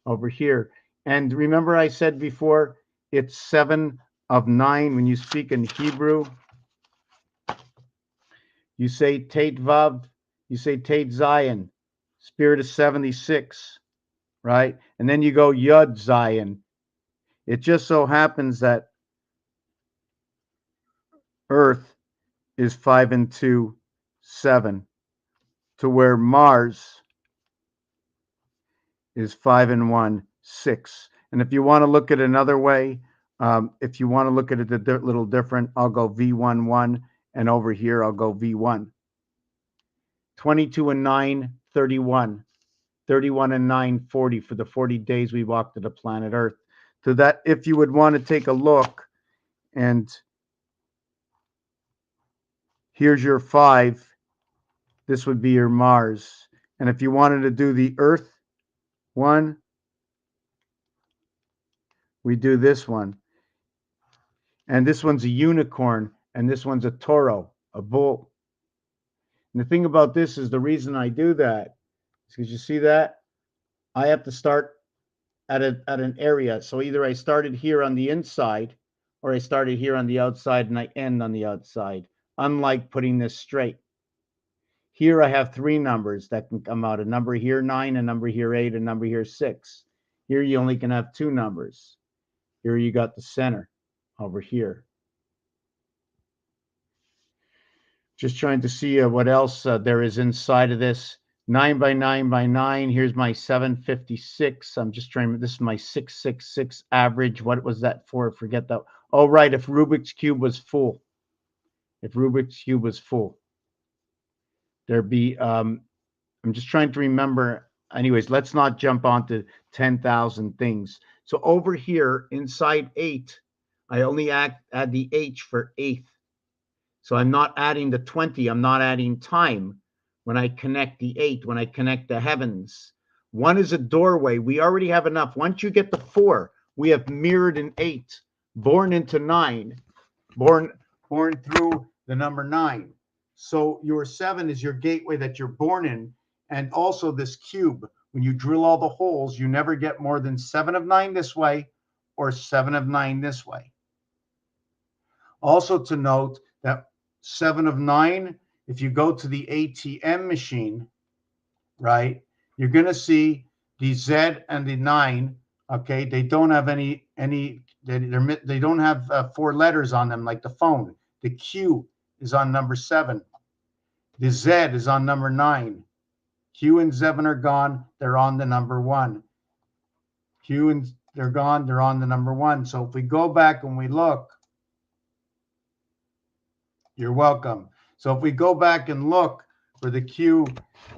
over here. And remember I said before, it's 7 of 9 when you speak in Hebrew. You say Tate Vav, you say Tate Zion, spirit is 76, right? And then you go Yud Zion. It just so happens that Earth is 5 and 2, 7, to where Mars is 5 and 1, 6. And if you want to look at it another way, if you want to look at it a little different, I'll go V1, 1, and over here I'll go V1. 22 and 9, 31. 31 and 9, 40 for the 40 days we walked to the planet Earth. So that if you would want to take a look, and here's your 5, this would be your Mars. And if you wanted to do the Earth one, we do this one. And this one's a unicorn, and this one's a taureau, a bull. And the thing about this is the reason I do that is because you see that? I have to start at an area. So either I started here on the inside, or I started here on the outside and I end on the outside, unlike putting this straight. Here I have 3 numbers that can come out, a number here 9, a number here 8, a number here 6. Here you only can have 2 numbers. Here you got the center over here. Just trying to see what else there is inside of this. 9 by 9 by 9. Here's my 756. I'm just trying. This is my 666 average. What was that for? Forget that. Oh, right. If Rubik's Cube was full. If Rubik's Cube was full. There'd be, I'm just trying to remember. Anyways, let's not jump onto 10,000 things. So over here, inside 8, I only add the H for 8th. So I'm not adding the 20. I'm not adding time when I connect the 8, when I connect the heavens. 1 is a doorway. We already have enough. Once you get the 4, we have mirrored an 8, born into 9, born through the number 9. So your 7 is your gateway that you're born in. And also this cube, when you drill all the holes, you never get more than 7 of 9 this way or 7 of 9 this way. Also to note that 7 of 9, if you go to the ATM machine, right, you're going to see the Z and the 9, okay, they don't have they don't have 4 letters on them like the phone. The Q is on number 7. The Z is on number 9. Q and 7 are gone. They're on the number 1. Q and they're gone. They're on the number 1. So if we go back and we look, you're welcome. So if we go back and look for the Q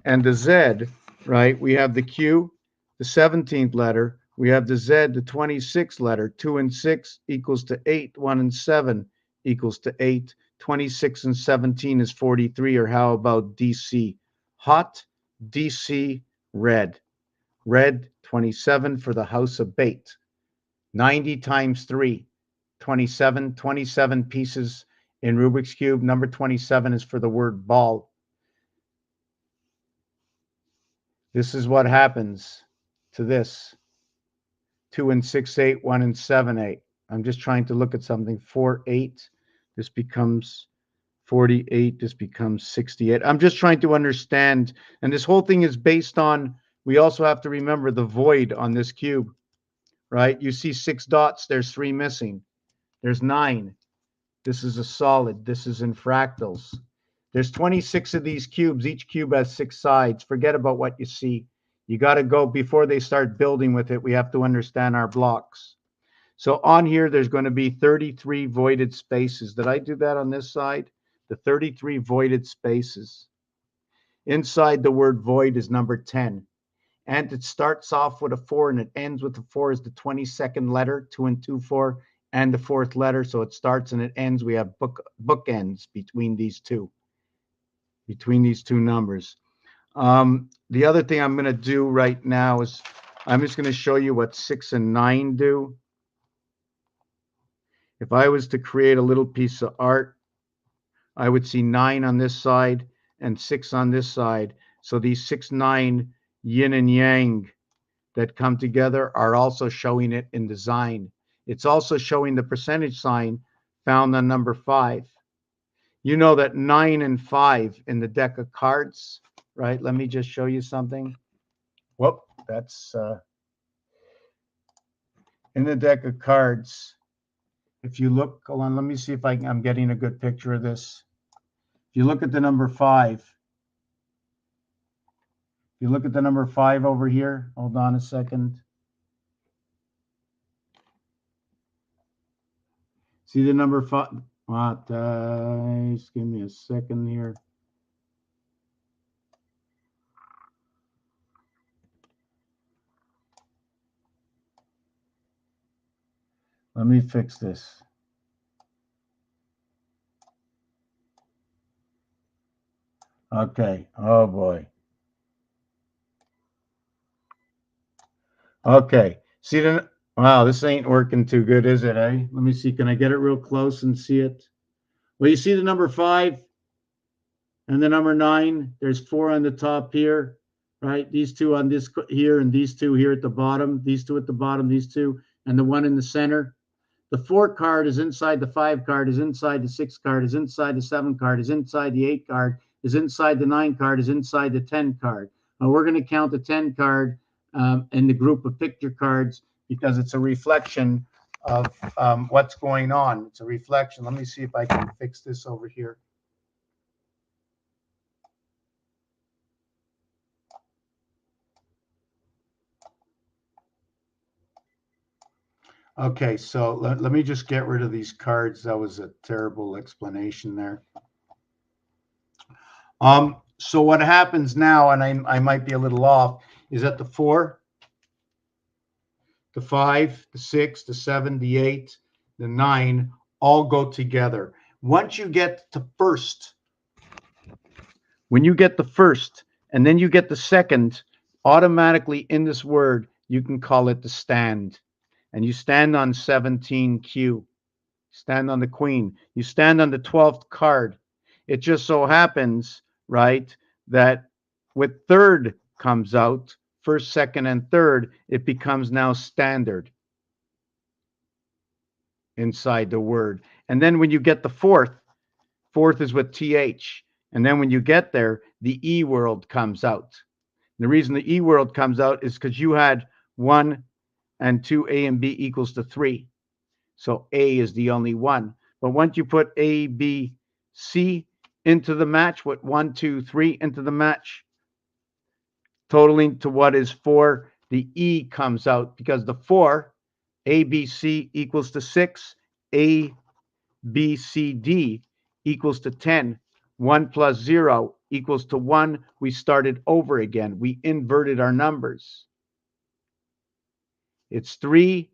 and the Z, right, we have the Q, the 17th letter. We have the Z, the 26th letter. 2 and 6 equals to 8. 1 and 7 equals to 8. 26 and 17 is 43. Or how about DC? Hot, DC, red. Red, 27 for the house of bait. 90 times 3, 27. 27 pieces in Rubik's Cube. Number 27 is for the word ball. This is what happens to this. 2 and 6, 8. 1 and 7, 8. I'm just trying to look at something. 4, 8. This becomes 48. This becomes 68. I'm just trying to understand. And this whole thing is based on, we also have to remember the void on this cube. right? You see 6 dots, there's 3 missing. There's 9. This is a solid. This is in fractals. There's 26 of these cubes. Each cube has 6 sides. Forget about what you see. You got to go, before they start building with it, we have to understand our blocks. So on here, there's going to be 33 voided spaces. Did I do that on this side? The 33 voided spaces. Inside the word void is number 10. And it starts off with a 4 and it ends with a 4 is the 22nd letter, 2 and 2, 4, and the 4th letter. So it starts and it ends. We have bookends between these two numbers. The other thing I'm going to do right now is I'm just going to show you what 6 and 9 do. If I was to create a little piece of art, I would see 9 on this side and 6 on this side. So these 6, 9 yin and yang that come together are also showing it in design. It's also showing the percentage sign found on number 5. You know that 9 and 5 in the deck of cards, right? Let me just show you something. Whoop, that's in the deck of cards. If you look, hold on, let me see if I'm getting a good picture of this. If you look at the number 5, over here, hold on a second. See the number 5? What? Just give me a second here. Let me fix this. Okay. Oh boy. Okay. See the, wow, this ain't working too good, is it, eh? Let me see. Can I get it real close and see it? Well, you see the number 5 and the number 9. There's 4 on the top here, right? These 2 on this here and these 2 here at the bottom. These 2 at the bottom, these 2, and the 1 in the center. The 4 card is inside the 5 card, is inside the 6 card, is inside the 7 card, is inside the 8 card, is inside the 9 card, is inside the 10 card. Now we're going to count the 10 card in the group of picture cards because it's a reflection of what's going on. It's a reflection. Let me see if I can fix this over here. Okay, so let me just get rid of these cards. That was a terrible explanation there. So what happens now, and I might be a little off, is that the 4, the 5, the 6, the 7, the 8, the 9 all go together. Once you get to first, when you get the first and then you get the second, automatically in this word, you can call it the stand. And you stand on 17Q. Stand on the queen. You stand on the 12th card. It just so happens, right, that with third comes out, first, second, and third, it becomes now standard inside the word. And then when you get the fourth is with TH. And then when you get there, the E world comes out. And the reason the E world comes out is because you had 1 and 2, A and B equals to 3. So A is the only one. But once you put A, B, C into the match, what 1, 2, 3 into the match, totaling to what is 4, the E comes out because the 4, A, B, C equals to 6, A, B, C, D equals to 10. 1 plus 0 equals to 1. We started over again. We inverted our numbers. It's 3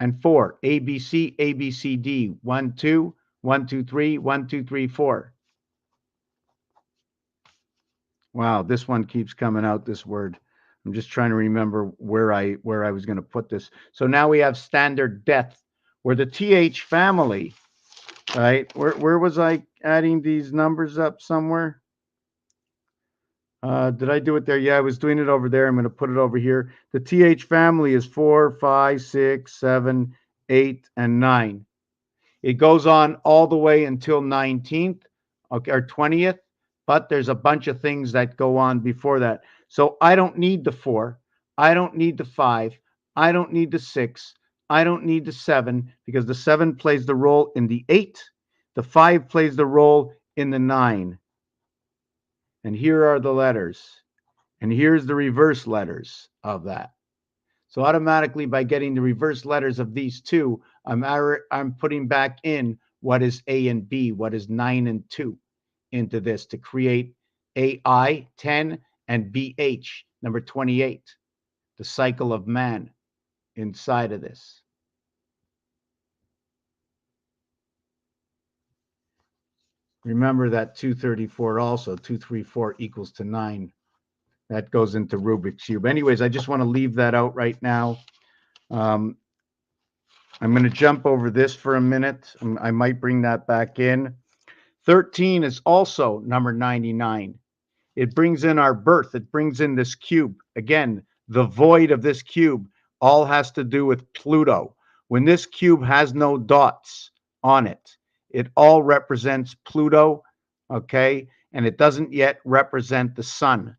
and 4. A, B, C, A, B, C, D. 1, 2, 1, 2, 3, 1, 2, 3, 4. Wow, this one keeps coming out, this word. I'm just trying to remember where I was going to put this. So now we have standard depth, where the TH family, right? Where was I adding these numbers up somewhere? Did I do it there? Yeah, I was doing it over there. I'm going to put it over here. The TH family is 4, 5, 6, 7, 8, and 9. It goes on all the way until 19th, okay, or 20th, but there's a bunch of things that go on before that. So I don't need the 4. I don't need the 5. I don't need the 6. I don't need the 7 because the 7 plays the role in the 8. The 5 plays the role in the 9. And here are the letters. And here's the reverse letters of that. So automatically by getting the reverse letters of these two, I'm putting back in what is A and B, what is 9 and 2 into this to create AI 10 and BH number 28, the cycle of man inside of this. Remember that 234 also, 234 equals to 9. That goes into Rubik's Cube. Anyways, I just want to leave that out right now. I'm going to jump over this for a minute. I might bring that back in. 13 is also number 99. It brings in our birth. It brings in this cube. Again, the void of this cube all has to do with Pluto. When this cube has no dots on it, it all represents Pluto, okay? And it doesn't yet represent the sun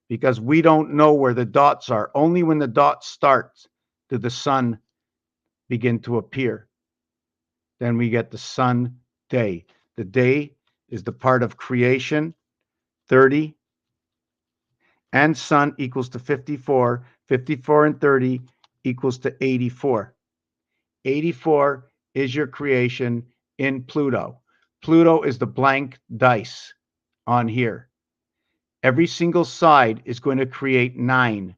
because we don't know where the dots are. Only when the dots start does the sun begin to appear. Then we get the sun day. The day is the part of creation, 30, and sun equals to 54. 54 and 30 equals to 84. 84 is your creation in Pluto. Pluto is the blank dice on here. Every single side is going to create 9.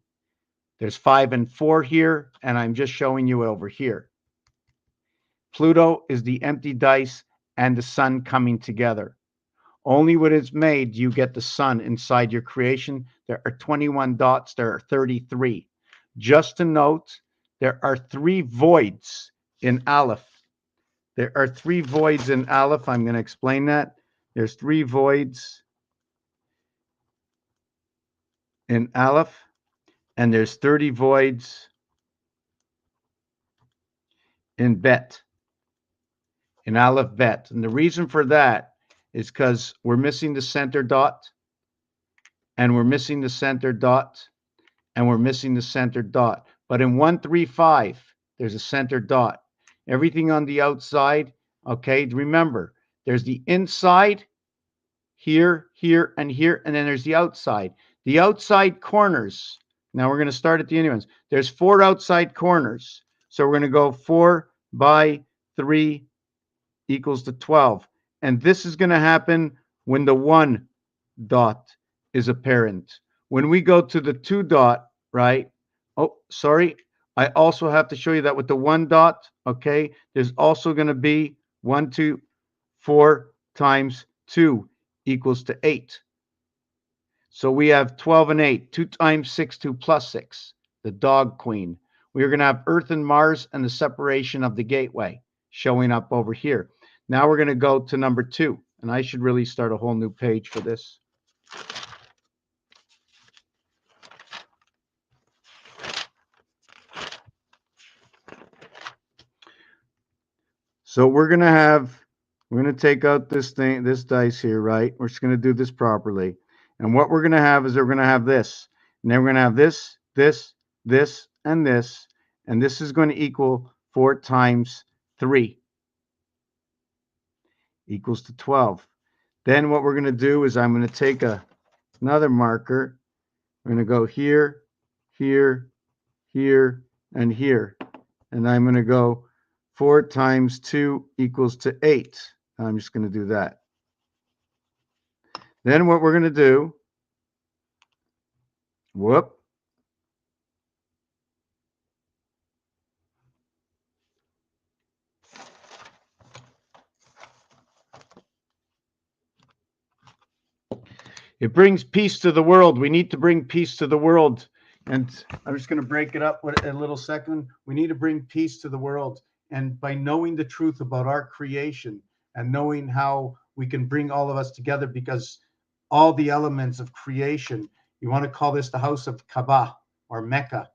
There's 5 and 4 here, and I'm just showing you over here. Pluto is the empty dice and the sun coming together. Only when it's made, you get the sun inside your creation. There are 21 dots. There are 33. Just to note, there are 3 voids in Aleph. There are 3 voids in Aleph. I'm going to explain that. There's 3 voids in Aleph, and there's 30 voids in Bet, in Aleph Bet. And the reason for that is because we're missing the center dot, and we're missing the center dot, and we're missing the center dot. But in 135, there's a center dot. Everything on the outside, okay, remember, there's the inside, here, here, and here, and then there's the outside. The outside corners, now we're going to start at the end ones. There's 4 outside corners. So we're going to go 4 by 3 equals to 12. And this is going to happen when the 1 dot is apparent. When we go to the 2 dot, right? Oh, sorry. I also have to show you that with the 1 dot, okay, there's also going to be 1, 2, 4 times 2 equals to 8. So we have 12 and 8. 2 times 6, 2 plus 6, the dog queen. We are going to have Earth and Mars and the separation of the gateway showing up over here. Now we're going to go to number 2, and I should really start a whole new page for this. So we're going to take out this dice here, right? We're just going to do this properly. And what we're going to have is we're going to have this. And then we're going to have this, this, this, and this. And this is going to equal 4 times 3 equals to 12. Then what we're going to do is I'm going to take another marker. I'm going to go here, here, here, and here. And I'm going to go 4 times 2 equals to 8. I'm just going to do that. Then what we're going to do, whoop. It brings peace to the world. We need to bring peace to the world. And I'm just going to break it up a little second. We need to bring peace to the world. And by knowing the truth about our creation and knowing how we can bring all of us together, because all the elements of creation, you want to call this the house of Kaaba or Mecca,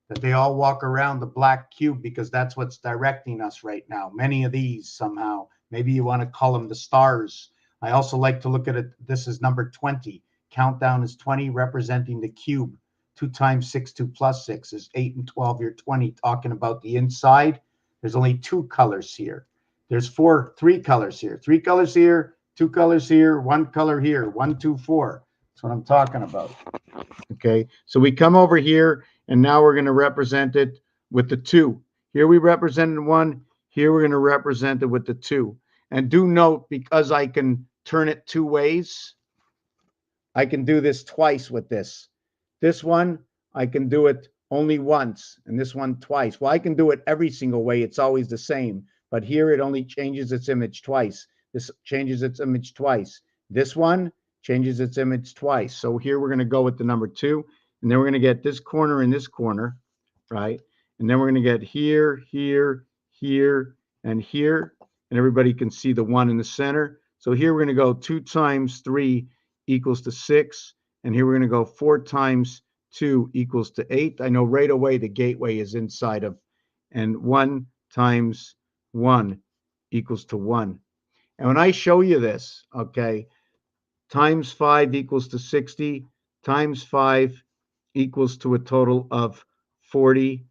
that they all walk around the black cube because that's what's directing us right now. Many of these somehow, maybe you want to call them the stars. I also like to look at it. This is number 20. Countdown is 20, representing the cube 2 times 6, 2 plus 6 is 8 and 12, you're 20. Talking about the inside, there's only 2 colors here. There's 3 colors here. 3 colors here, 2 colors here, 1 color here, 1, 2, 4. That's what I'm talking about. Okay, so we come over here, and now we're going to represent it with the 2. Here we represented 1. Here we're going to represent it with the 2. And do note, because I can turn it 2 ways, I can do this twice with this. This one, I can do it only once, and this one twice. Well, I can do it every single way. It's always the same. But here it only changes its image twice. This changes its image twice. This one changes its image twice. So here we're going to go with the number 2, and then we're going to get this corner and this corner, right? And then we're going to get here, here, here, and here. And everybody can see the 1 in the center. So here we're going to go 2 times 3 equals to 6. And here we're going to go 4 times 2 equals to 8. I know right away the gateway is inside of, and 1 times 1 equals to 1. And when I show you this, okay, times 5 equals to 60, times 5 equals to a total of 40,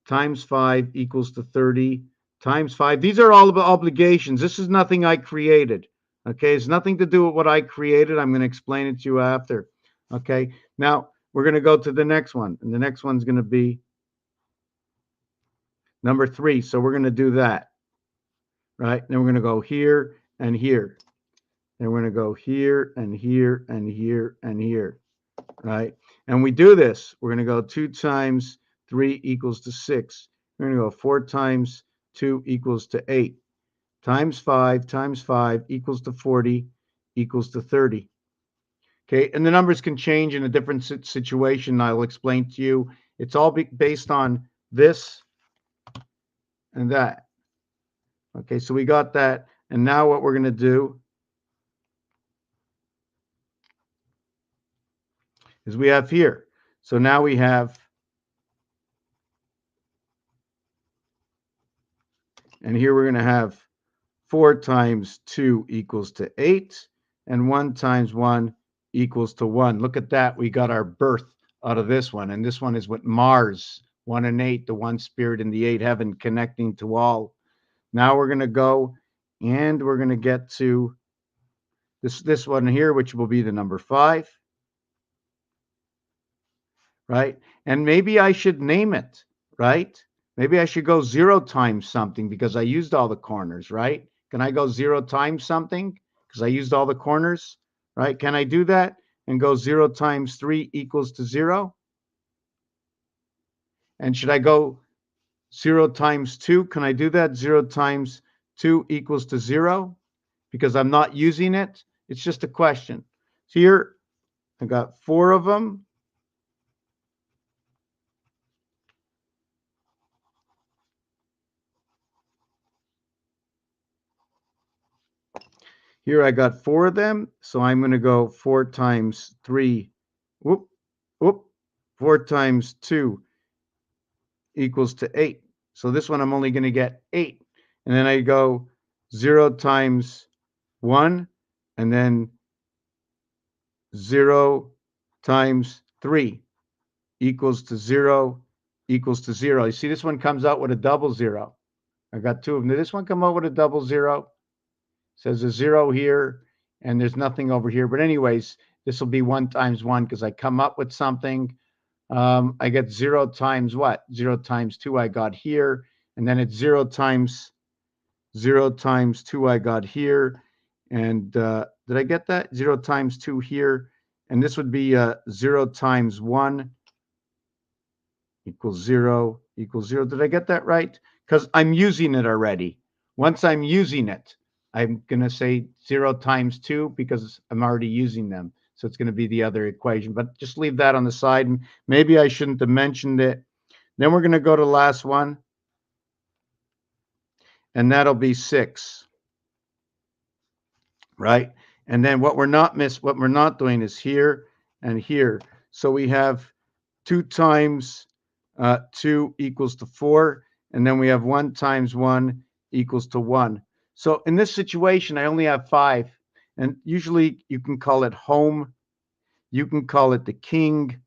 times 5 equals to 30, times 5. These are all obligations. This is nothing I created. Okay, it's nothing to do with what I created. I'm going to explain it to you after. Okay, now we're going to go to the next one, and the next one's going to be number 3. So we're going to do that, right? Then we're going to go here and here. Then we're going to go here and here and here and here, right? And we do this. We're going to go 2 times 3 equals to 6. We're going to go 4 times 2 equals to 8. Times 5 equals to 40 equals to 30. Okay, and the numbers can change in a different situation. I'll explain to you. It's all based on this and that. Okay, so we got that. And now what we're going to do is we have here. So now we have, and here we're going to have 4 times 2 equals to 8, and 1 times 1 equals to 1. Look at that. We got our birth out of this one. And this one is with Mars, 1 and 8, the one spirit in the 8 heaven connecting to all. Now we're going to go and we're going to get to this one here, which will be the number 5. Right? And maybe I should name it, right? Maybe I should go 0 times something because I used all the corners, right? Can I go 0 times something because I used all the corners, right? Can I do that and go 0 times 3 equals to 0? And should I go 0 times 2? Can I do that? 0 times 2 equals to 0 because I'm not using it. It's just a question. So here I got 4 of them. Here I got 4 of them, so I'm going to go 4 times 3, 4 times 2 equals to 8. So this one I'm only going to get 8. And then I go 0 times 1, and then 0 times 3 equals to 0 equals to 0. You see this one comes out with a double 0. I got 2 of them. Did this one come out with a double 0? Says a 0 here, and there's nothing over here. But anyways, this will be 1 times 1 because I come up with something. I get 0 times what? 0 times 2 I got here. And then it's 0 times 2 I got here. And did I get that? 0 times 2 here. And this would be 0 times 1 equals 0 equals 0. Did I get that right? Because I'm using it already. Once I'm using it, I'm going to say 0 times 2 because I'm already using them. So it's going to be the other equation. But just leave that on the side. And maybe I shouldn't have mentioned it. Then we're going to go to the last one. And that'll be 6. Right? And then what we're not doing is here and here. So we have 2 times 2 equals to 4. And then we have 1 times 1 equals to 1. So in this situation, I only have 5. And usually you can call it home. You can call it the king.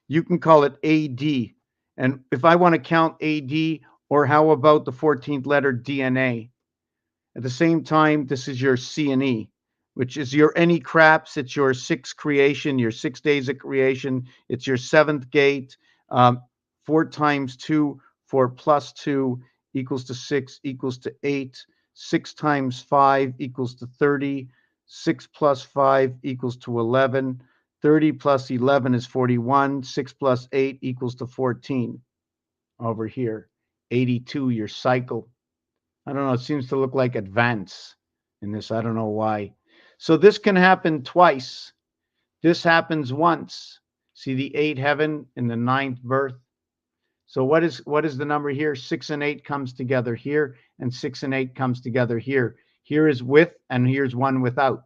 You can call it AD. And if I want to count AD, or how about the 14th letter DNA? At the same time, this is your C and E, which is your any craps. It's your sixth creation, your 6 days of creation. It's your seventh gate. 4 times 2, 4 plus 2 equals to 6 equals to 8. 6 times 5 equals to 30. 6 plus 5 equals to 11. 30 plus 11 is 41. 6 plus 8 equals to 14. Over here, 82, your cycle. I don't know. It seems to look like advance in this. I don't know why. So this can happen twice. This happens once. See the 8 heaven and the 9th birth. So what is the number here? 6 and 8 comes together here, and 6 and 8 comes together here. Here is with, and here's one without.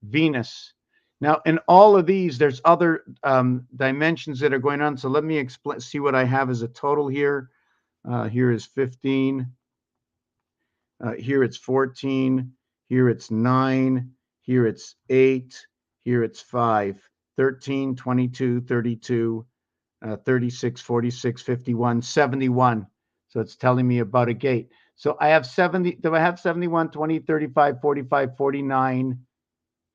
Venus. Now, in all of these, there's other dimensions that are going on. So let me explain. See what I have as a total here. Here is 15. Here it's 14, here it's 9, here it's 8, here it's 5, 13, 22, 32, 36, 46, 51, 71. So it's telling me about a gate. So I have 70, do I have 71, 20, 35, 45, 49,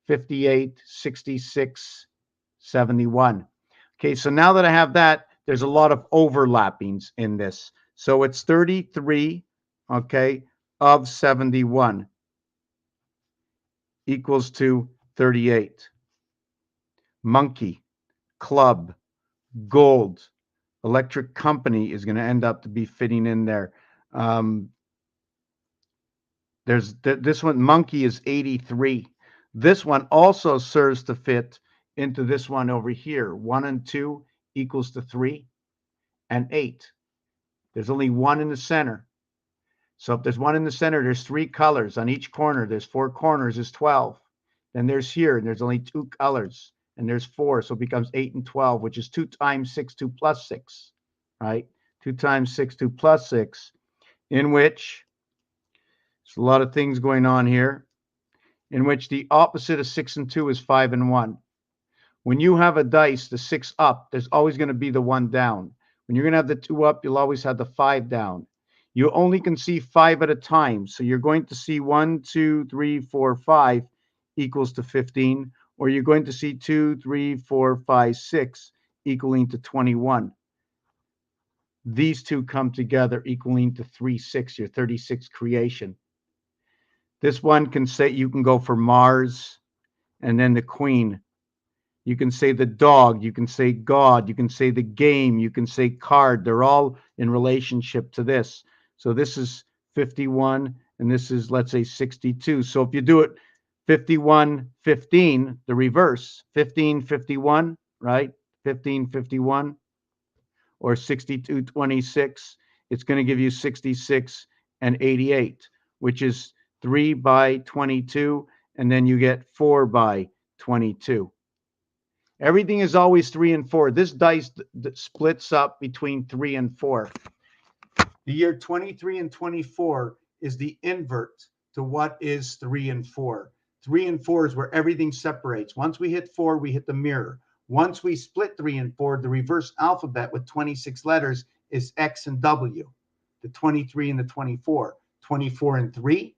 58, 66, 71. Okay, so now that I have that, there's a lot of overlappings in this. So it's 33, okay, of 71 equals to 38. Monkey, club, gold, electric company is going to end up to be fitting in there. There's this one, monkey is 83. This one also serves to fit into this one over here. 1 and 2 equals to 3 and 8. There's only one in the center. So if there's one in the center, there's 3 colors. On each corner, there's 4 corners, is 12. Then there's here, and there's only 2 colors, and there's 4. So it becomes 8 and 12, which is 2 times 6, 2 plus 6, right? 2 times 6, 2 plus 6, in which there's a lot of things going on here, in which the opposite of 6 and 2 is 5 and 1. When you have a dice, the 6 up, there's always going to be the 1 down. When you're going to have the 2 up, you'll always have the 5 down. You only can see 5 at a time. So you're going to see 1, 2, 3, 4, 5 equals to 15, or you're going to see 2, 3, 4, 5, 6 equaling to 21. These two come together equaling to 3, 6, your 36 creation. This one can say, you can go for Mars and then the Queen. You can say the dog, you can say God, you can say the game, you can say card. They're all in relationship to this. So this is 51, and this is, let's say, 62. So if you do it 51, 15, the reverse, 15, 51, right? 15, 51, or 62, 26, it's going to give you 66 and 88, which is 3 by 22, and then you get 4 by 22. Everything is always 3 and 4. This dice splits up between 3 and 4. The year 23 and 24 is the invert to what is 3 and 4. 3 and 4 is where everything separates. Once we hit 4, we hit the mirror. Once we split 3 and 4, the reverse alphabet with 26 letters is X and W. The 23 and the 24. 24 and 3,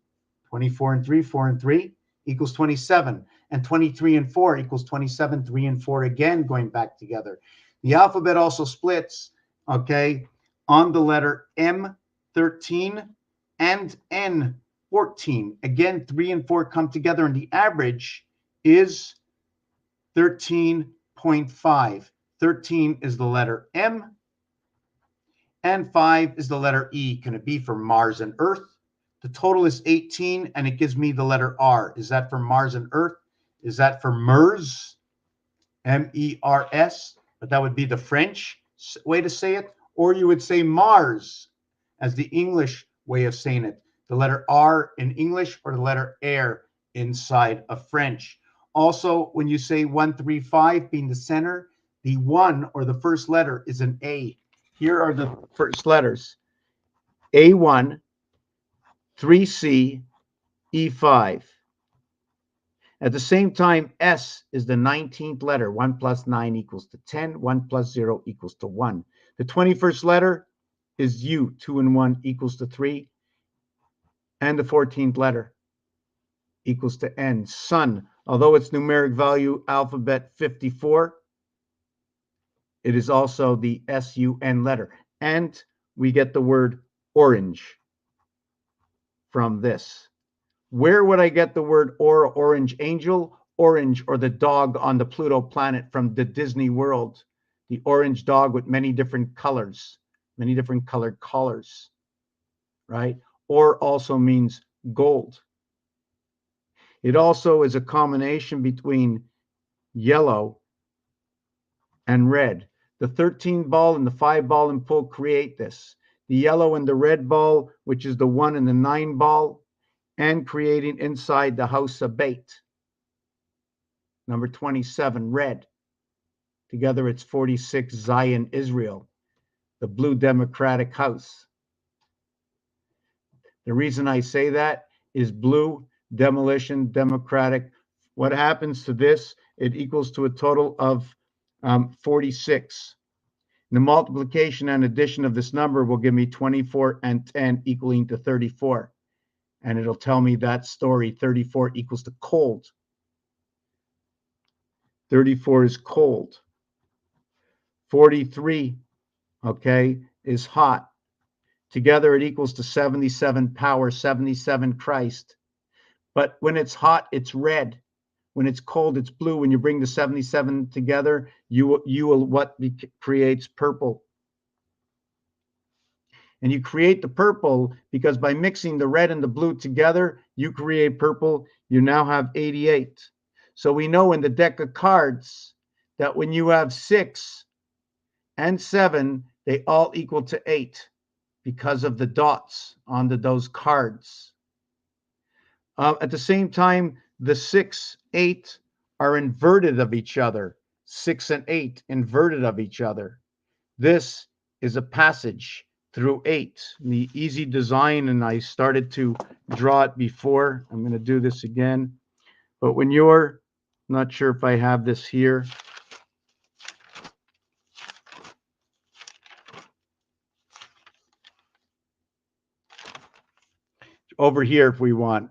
24 and 3, 4 and 3 equals 27. And 23 and 4 equals 27, 3 and 4 again, going back together. The alphabet also splits, okay, on the letter M13 and N14. Again, 3 and 4 come together, and the average is 13.5. 13 is the letter M, and 5 is the letter E. Can it be for Mars and Earth? The total is 18, and it gives me the letter R. Is that for Mars and Earth? Is that for MERS? M-E-R-S? But that would be the French way to say it. Or you would say Mars as the English way of saying it. The letter R in English, or the letter air inside of French. Also, when you say 135 being the center, the 1 or the first letter is an A. Here are the first letters. A1, 3C, E5. At the same time, S is the 19th letter. 1 plus 9 equals to 10. 1 plus 0 equals to 1. The 21st letter is U. 2 and 1 equals to 3. And the 14th letter equals to N. Sun, although its numeric value alphabet 54, it is also the S-U-N letter. And we get the word orange from this. Where would I get the word orange angel? Orange, or the dog on the Pluto planet from the Disney World. The orange dog with many different colors, many different colored collars, right? Or also means gold. It also is a combination between yellow and red. The 13 ball and the 5 ball and pull create this. The yellow and the red ball, which is the 1 and the 9 ball, and creating inside the house of bait. Number 27, red. Together it's 46, Zion, Israel, the blue democratic house. The reason I say that is blue, demolition, democratic. What happens to this? It equals to a total of 46. The multiplication and addition of this number will give me 24 and 10 equaling to 34. And it'll tell me that story, 34 equals to cold. 34 is cold. 43, okay, is hot. Together it equals to 77 power, 77 Christ. But when it's hot, it's red. When it's cold, it's blue. When you bring the 77 together, you will what creates purple. And you create the purple because by mixing the red and the blue together, you create purple. You now have 88. So we know in the deck of cards that when you have 6 and 7, they all equal to 8 because of the dots on those cards. At the same time, the 6, 8 are inverted of each other. 6 and 8 inverted of each other. This is a passage through 8. The easy design, and I started to draw it before. I'm going to do this again. But when you're, not sure if I have this here. Over here, if we want.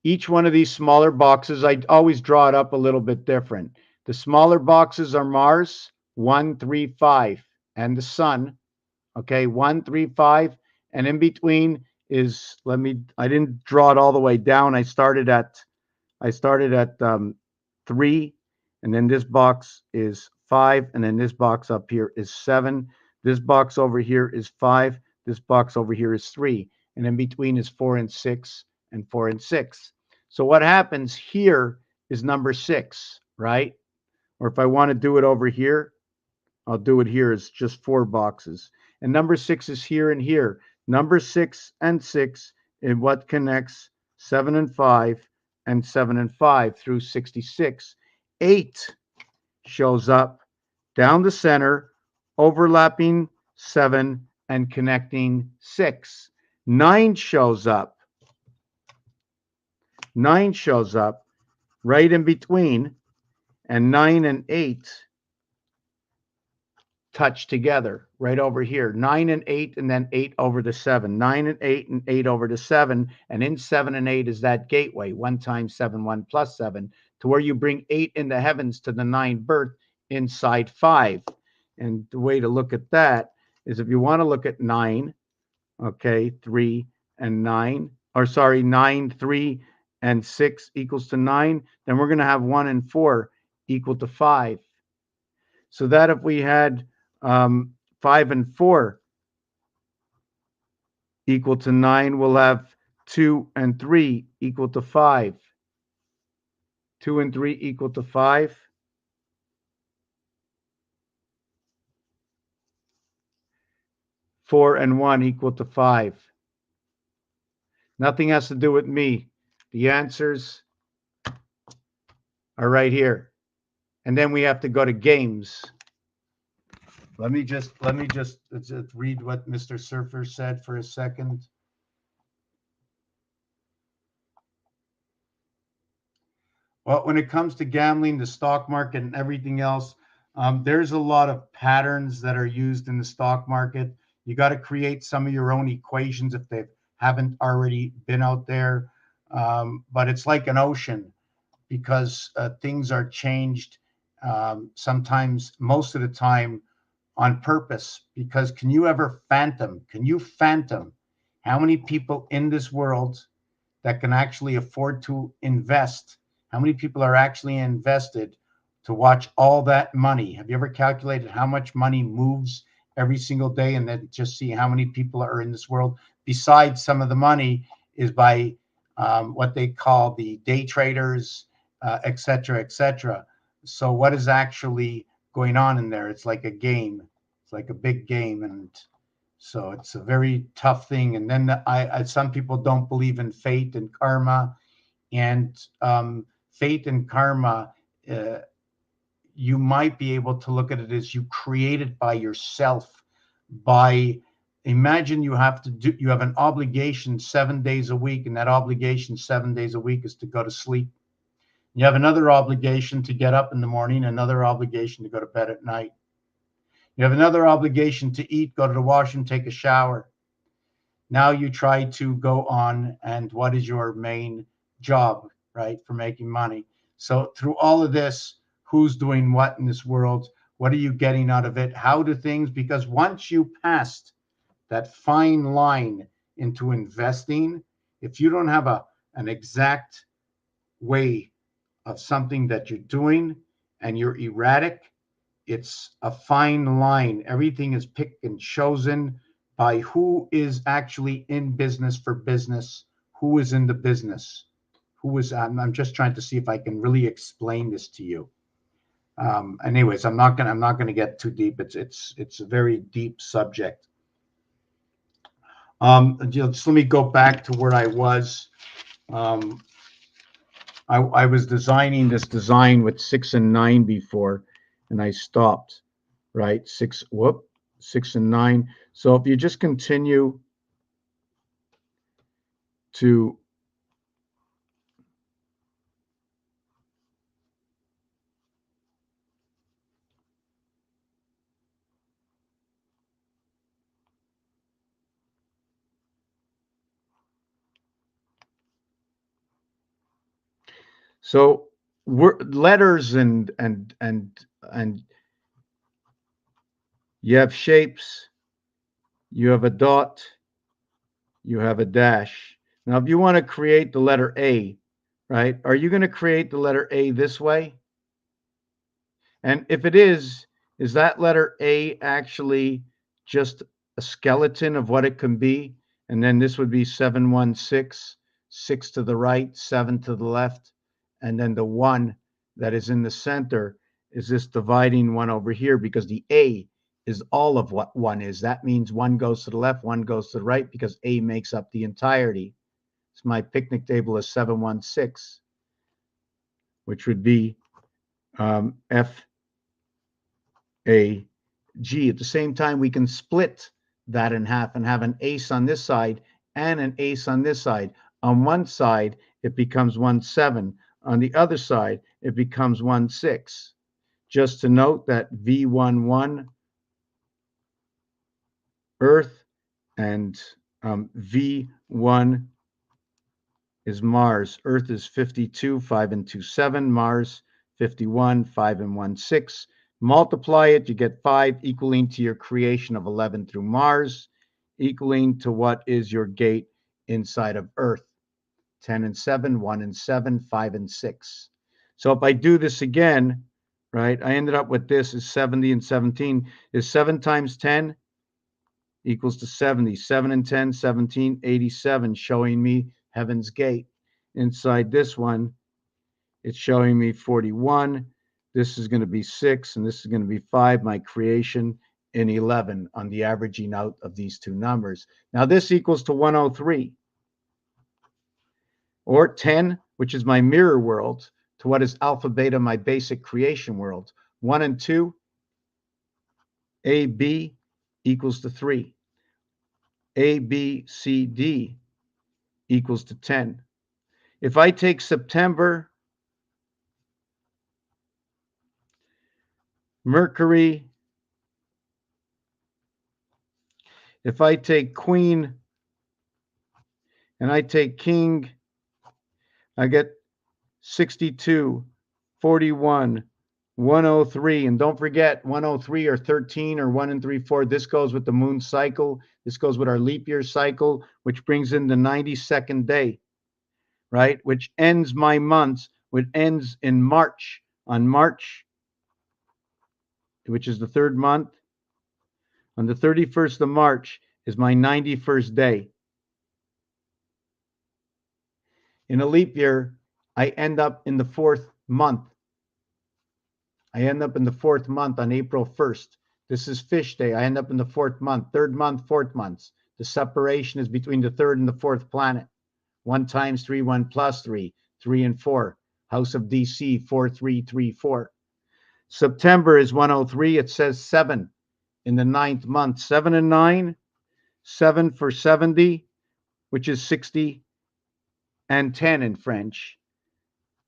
Each one of these smaller boxes, I always draw it up a little bit different. The smaller boxes are Mars, 1, 3, 5, and the Sun, okay, 1, 3, 5, and in between is, I didn't draw it all the way down. I started at 3, and then this box is 5, and then this box up here is 7. This box over here is 5. This box over here is 3, and in between is 4 and 6, and 4 and 6. So what happens here is number 6, right? Or if I want to do it over here, I'll do it here. It's just 4 boxes. And number 6 is here and here. Number 6 and 6 is what connects 7 and 5 and 7 and 5 through 66. 8 shows up down the center, overlapping 7 and connecting 6. 9 shows up. 9 shows up right in between, and 9 and 8 touch together right over here. 9 and 8, and then 8 over the 7. 9 and 8 and 8 over the 7. And in 7 and 8 is that gateway, 1 times 7, 1 plus 7, to where you bring 8 in the heavens to the 9 birth inside 5. And the way to look at that is if you want to look at 9, okay, 3 and 9, or sorry, 9, 3 and 6 equals to 9, then we're going to have 1 and 4 equal to 5. So that if we had 5 and 4 equal to 9, we'll have 2 and 3 equal to 5. 2 and 3 equal to 5. 4 and 1 equal to 5. Nothing has to do with me. The answers are right here. And then we have to go to games. Let me just read what Mr. Surfer said for a second. Well, when it comes to gambling, the stock market, and everything else, there's a lot of patterns that are used in the stock market. You got to create some of your own equations if they haven't already been out there. But it's like an ocean because things are changed sometimes, most of the time, on purpose. Because can you phantom how many people in this world that can actually afford to invest? How many people are actually invested to watch all that money? Have you ever calculated how much money moves every single day and then just see how many people are in this world? Besides, some of the money is by what they call the day traders, et cetera, et cetera. So, what is actually going on in there? It's like a game, it's like a big game. And so it's a very tough thing. And then some people don't believe in fate and karma, and fate and karma. Uh, you might be able to look at it as you create it by yourself. By Imagine you have an obligation 7 days a week, and that obligation 7 days a week is to go to sleep. You have another obligation to get up in the morning, another obligation to go to bed at night. You have another obligation to eat, go to the washroom, take a shower. Now you try to go on, and what is your main job, right, for making money? So through all of this, who's doing what in this world? What are you getting out of it? How do things, because once you passed that fine line into investing, if you don't have an exact way of something that you're doing and you're erratic, it's a fine line. Everything is picked and chosen by who is actually in business for business, who is in the business, who is. I'm just trying to see if I can really explain this to you. Anyways, I'm not gonna get too deep. It's a very deep subject. Just let me go back to where I was. Um, I was designing this design with 6 and 9 before, and I stopped, right? 6 and 9. So if you just continue to so letters and you have shapes, you have a dot, you have a dash. Now, if you want to create the letter A, right? Are you going to create the letter A this way? And if it is that letter A actually just a skeleton of what it can be? And then this would be 716, 6 to the right, 7 to the left. And then the 1 that is in the center is this dividing one over here, because the A is all of what 1 is. That means 1 goes to the left, 1 goes to the right, because A makes up the entirety. So my picnic table is 716, which would be F A G. At the same time, we can split that in half and have an ace on this side and an ace on this side. On one side, it becomes 1-7. On the other side, it becomes 1-6. Just to note that V11 Earth and V1 is Mars. Earth is 52, 5 and 2, 7. Mars, 51, 5 and 1, 6. Multiply it, you get 5, equaling to your creation of 11 through Mars, equaling to what is your gate inside of Earth. 10 and 7, 1 and 7, 5 and 6. So if I do this again, right, I ended up with this is 70 and 17. Is 7 times 10 equals to 70. 7 and 10, 17, 87, showing me Heaven's Gate. Inside this one, it's showing me 41. This is going to be 6, and this is going to be 5, my creation, and 11 on the averaging out of these two numbers. Now, this equals to 103, or 10, which is my mirror world, to what is alpha beta, my basic creation world. 1 and 2, AB equals to 3. A, B, C, D equals to 10. If I take September Mercury. If I take Queen and I take King, I get 62, 41, 103. And don't forget, 103 or 13 or 1 and 3, 4. This goes with the moon cycle. This goes with our leap year cycle, which brings in the 92nd day, right? Which ends my months, which ends in March. On March, which is the third month, on the 31st of March is my 91st day. In a leap year, I end up in the fourth month. I end up in the fourth month on April 1st. This is fish day. I end up in the fourth month, third month, fourth months. The separation is between the third and the fourth planet. 1 times 3, 1 plus 3, 3 and 4. House of DC, 4, 3, 3, 4. September is 103. It says 7 in the ninth month. 7 and 9, 7 for 70, which is 60, and 10 in French.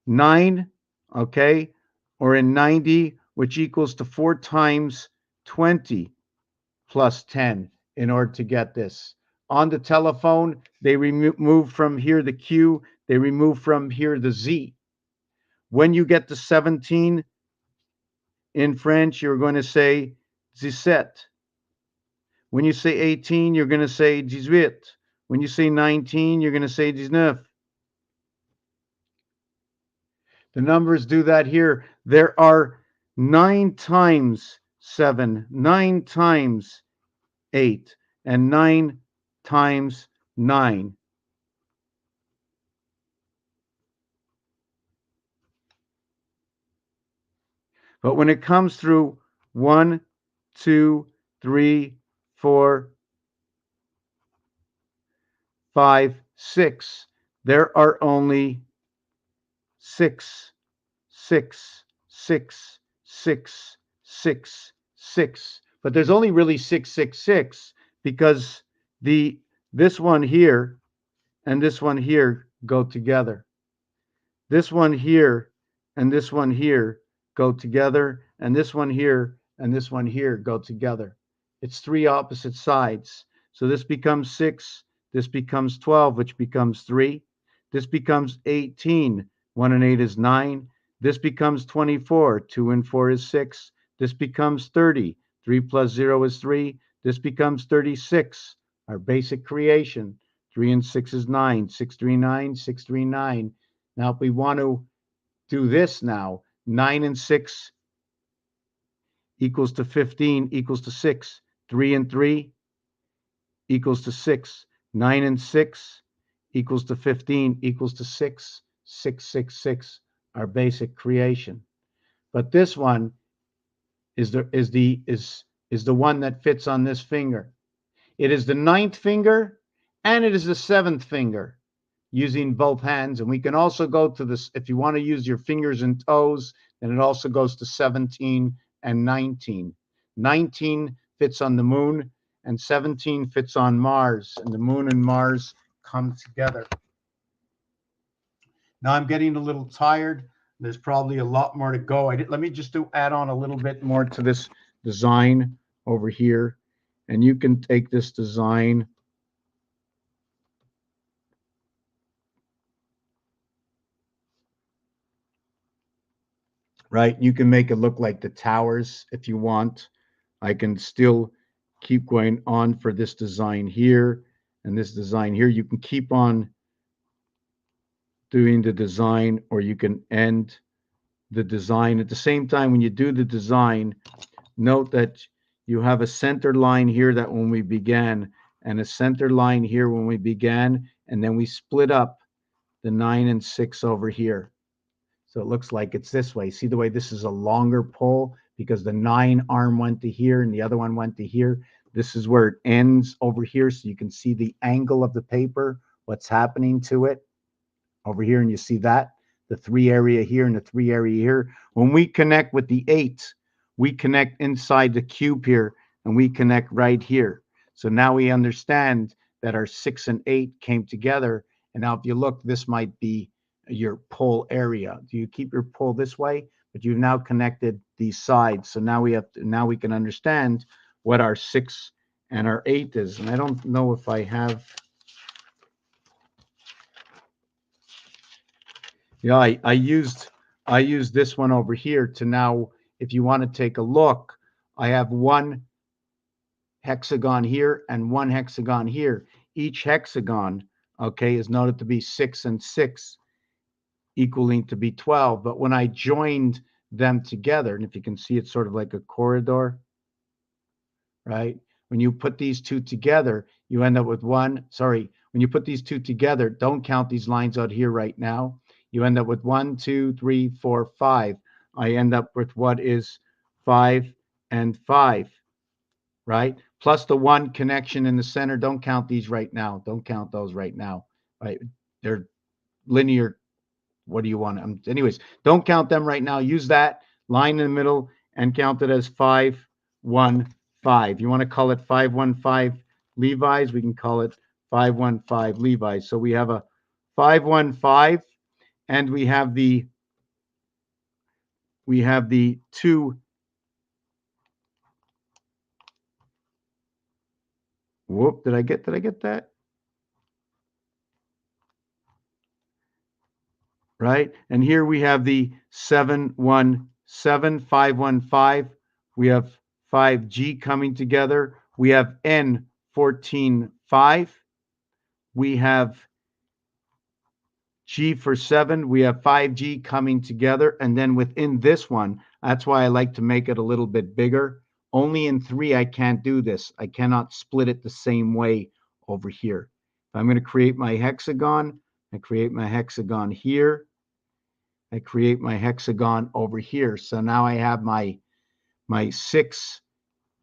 9, okay, or in 90, which equals to 4 times 20 plus 10 in order to get this. On the telephone, they remove from here the Q, they remove from here the Z. When you get to 17 in French, you're going to say 17. When you say 18, you're going to say 18. When you say 19, you're going to say 19. The numbers do that here. There are 9 times 7, 9 times 8, and 9 times 9. But when it comes through 1, 2, 3, 4, 5, 6, there are only 6, 6, 6, 6, 6, 6. But there's only really 666 because this one here and this one here go together. This one here and this one here go together, and this one here and this one here go together. It's 3 opposite sides. So this becomes 6, this becomes 12, which becomes 3. This becomes 18. 1 and 8 is 9. This becomes 24. 2 and 4 is 6. This becomes 30. 3 plus 0 is 3. This becomes 36. Our basic creation. 3 and 6 is 9. 6, 3, 9. 6, 3, 9. Now, if we want to do this now, 9 and 6 equals to 15 equals to 6. 3 and 3 equals to 6. 9 and 6 equals to 15 equals to 6. 6, 6, 6, our basic creation. But this one is the one that fits on this finger. It is the 9th finger and it is the 7th finger using both hands. And we can also go to this, if you want to use your fingers and toes, then it also goes to 17 and 19. 19 fits on the moon and 17 fits on Mars, and the moon and Mars come together. Now I'm getting a little tired. There's probably a lot more to go. Let me just add on a little bit more to this design over here. And you can take this design right? You can make it look like the towers if you want. I can still keep going on for this design here and this design here. You can keep on doing the design, or you can end the design. At the same time, when you do the design, note that you have a center line here that when we began, and a center line here when we began, and then we split up the 9 and 6 over here. So it looks like it's this way. See the way this is a longer pull because the 9 arm went to here and the other one went to here. This is where it ends over here, so you can see the angle of the paper, what's happening to it over here, and you see that the 3 area here and the 3 area here. When we connect with the 8, we connect inside the cube here, and we connect right here. So now we understand that our 6 and 8 came together. And now if you look, this might be your pull area. Do you keep your pull this way? but you've now connected these sides. So now we can understand what our 6 and our 8 is. And I don't know if I have. Yeah, I used this one over here to now, if you want to take a look, I have one hexagon here and one hexagon here. Each hexagon, okay, is noted to be 6 and 6, equaling to be 12. But when I joined them together, and if you can see, it's sort of like a corridor, right? When you put these two together, you end up with one. Sorry, when you put these two together, don't count these lines out here right now. You end up with 1, 2, 3, 4, 5. I end up with what is 5 and 5, right? Plus the one connection in the center. Don't count these right now. Don't count those right now, right? They're linear. What do you want? Anyways, don't count them right now. Use that line in the middle and count it as 5, 1, 5. You want to call it 515 Levi's? We can call it 515 Levi's. So we have a 515, and we have the two. Whoop! Did I get that? Right? And here we have the 717, 515. We have 5G coming together. We have N145. We have G for 7. We have 5G coming together. And then within this one, that's why I like to make it a little bit bigger. Only in 3, I can't do this. I cannot split it the same way over here. I'm going to create my hexagon. I create my hexagon here. I create my hexagon over here. So now I have my 6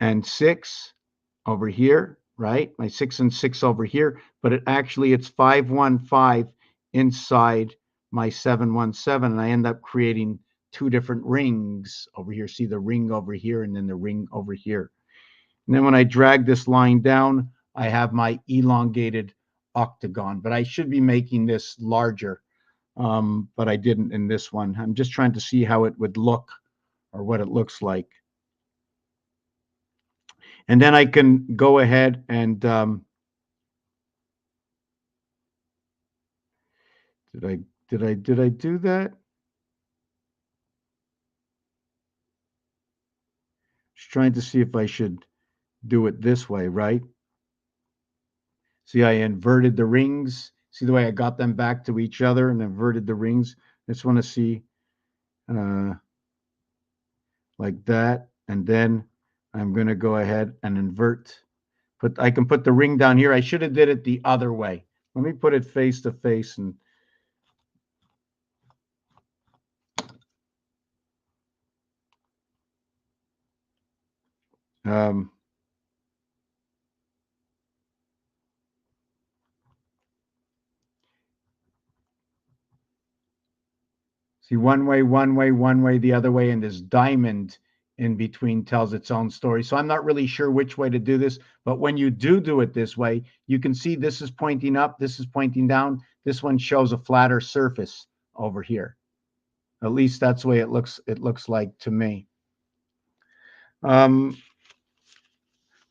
and 6 over here, right? My 6 and 6 over here, but it's 515 inside my 717, and I end up creating two different rings over here. See the ring over here and then the ring over here. And then when I drag this line down, I have my elongated octagon, but I should be making this larger. But I didn't in this one. I'm just trying to see how it would look or what it looks like. And then I can go ahead and did I do that? Just trying to see if I should do it this way, right? See, I inverted the rings. See the way I got them back to each other and inverted the rings. I just want to see like that. And then I'm going to go ahead and invert. I can put the ring down here. I should have did it the other way. Let me put it face to face and see, one way, the other way, and this diamond in between tells its own story. So I'm not really sure which way to do this, but when you do it this way, you can see this is pointing up, this is pointing down. This one shows a flatter surface over here. At least that's the way it looks like to me.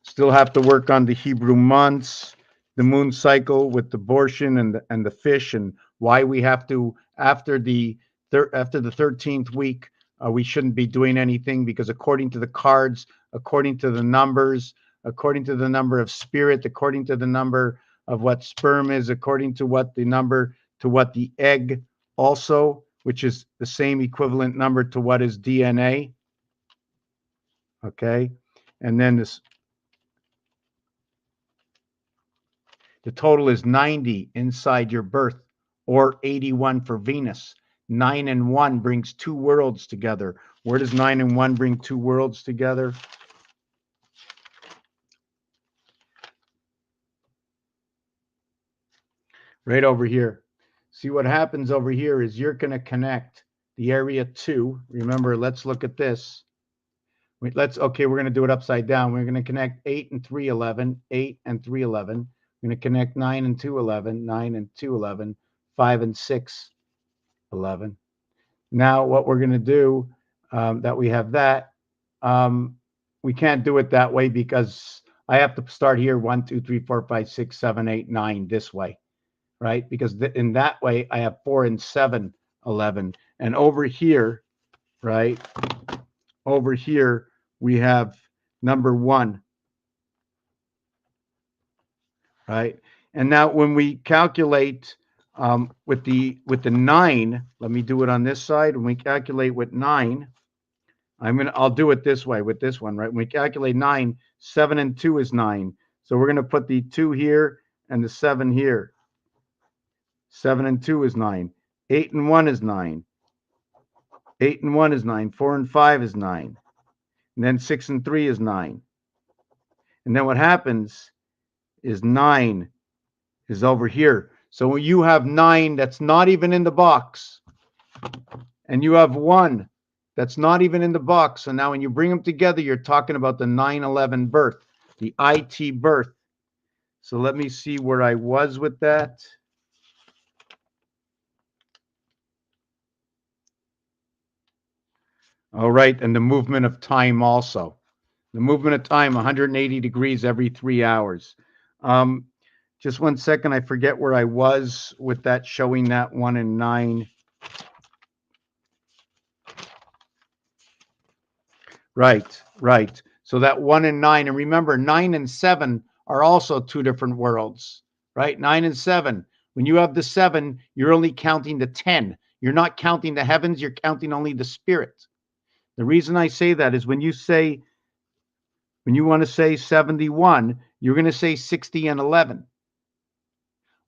Still have to work on the Hebrew months, the moon cycle with the abortion and the fish, and why we have to after the 13th week we shouldn't be doing anything, because according to the cards, according to the numbers, according to the number of spirit, according to the number of what sperm is, according to what the egg also, which is the same equivalent number to what is DNA. Okay, and then the total is 90 inside your birth, or 81 for Venus. 9 and 1 brings two worlds together. Where does 9 and 1 bring two worlds together? Right over here. See, what happens over here is you're going to connect the area 2. Remember, let's look at this. Okay, we're going to do it upside down. We're going to connect 8 and 3, 11, 8 and 3, 11. We're going to connect 9 and 2, 11, 9 and 2, 11, 5 and 6, 11. Now what we're going to do, that we have that. We can't do it that way because I have to start here 1, 2, 3, 4, 5, 6, 7, 8, 9 this way, right? Because in that way I have 4 and 7, 11. And over here, right? Over here we have number 1, right? And now when we calculate with the 9, let me do it on this side. When we calculate with 9, I'll do it this way with this one, right? When we calculate 9, 7 and 2 is 9. So we're going to put the 2 here and the 7 here. 7 and 2 is 9. 8 and 1 is 9. 8 and 1 is 9. 4 and 5 is 9. And then 6 and 3 is 9. And then what happens is 9 is over here. So when you have 9 that's not even in the box, and you have 1 that's not even in the box. So now when you bring them together, you're talking about the 9/11 birth, the IT birth. So let me see where I was with that. All right, and the movement of time also. The movement of time, 180 degrees every 3 hours. Just 1 second, I forget where I was with that, showing that 1 and 9. Right, right. So that 1 and 9, and remember, 9 and 7 are also 2 different worlds, right? 9 and 7. When you have the 7, you're only counting the 10. You're not counting the heavens, you're counting only the spirit. The reason I say that is when you want to say 71, you're going to say 60 and 11.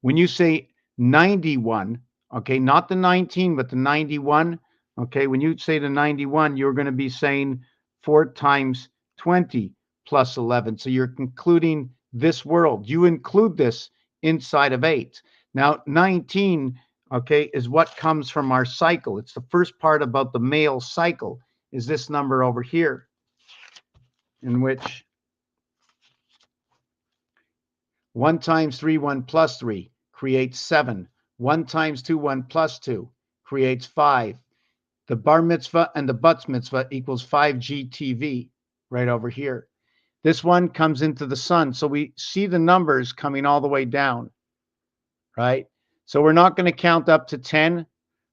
When you say 91, okay, not the 19, but the 91, okay, when you say the 91, you're going to be saying 4 times 20 plus 11. So you're including this world. You include this inside of 8. Now, 19, okay, is what comes from our cycle. It's the first part about the male cycle, is this number over here, in which 1 times 3, 1 plus 3 creates 7. 1 times 2, 1 plus 2 creates 5. The bar mitzvah and the bat mitzvah equals 5 GTV right over here. This one comes into the sun. So we see the numbers coming all the way down, right? So we're not going to count up to 10.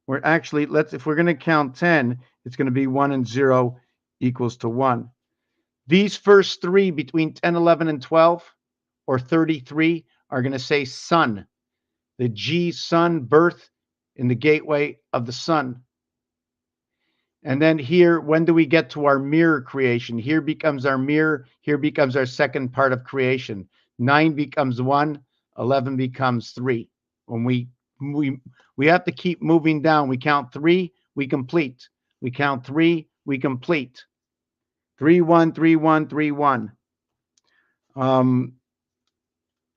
We're actually, if we're going to count 10, it's going to be 1 and 0 equals to 1. These first 3 between 10, 11, and 12, or 33, are going to say sun. The G, sun, birth in the gateway of the sun. And then here, when do we get to our mirror creation? Here becomes our mirror. Here becomes our second part of creation. 9 becomes 1. 11 becomes 3. When we have to keep moving down. We count 3, we complete. We count 3, we complete. 3, 1, 3, 1, 3, 1.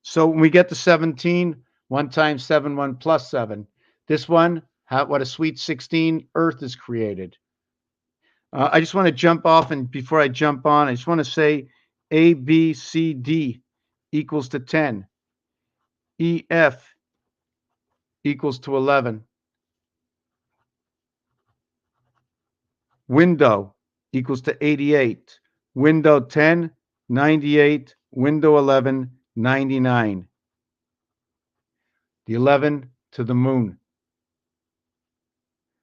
So when we get to 17, 1 times 7, 1 plus 7. This one, what a sweet 16, Earth is created. I just want to jump off, and before I jump on, I just want to say A, B, C, D equals to 10. E, F equals to 11. Window equals to 88. Window 10, 98. Window 11, 99. The 11 to the moon.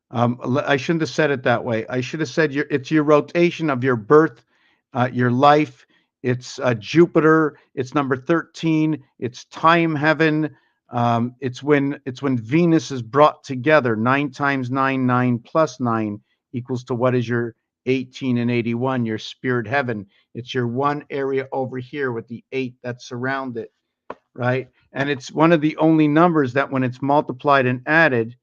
I shouldn't have said it that way. I should have said it's your rotation of your birth, your life. It's Jupiter. It's number 13. It's time heaven. It's when Venus is brought together. 9 times 9, 9 plus 9 equals to what is your 18 and 81, your spirit heaven. It's your one area over here with the 8 that's around it, right? And it's one of the only numbers that when it's multiplied and added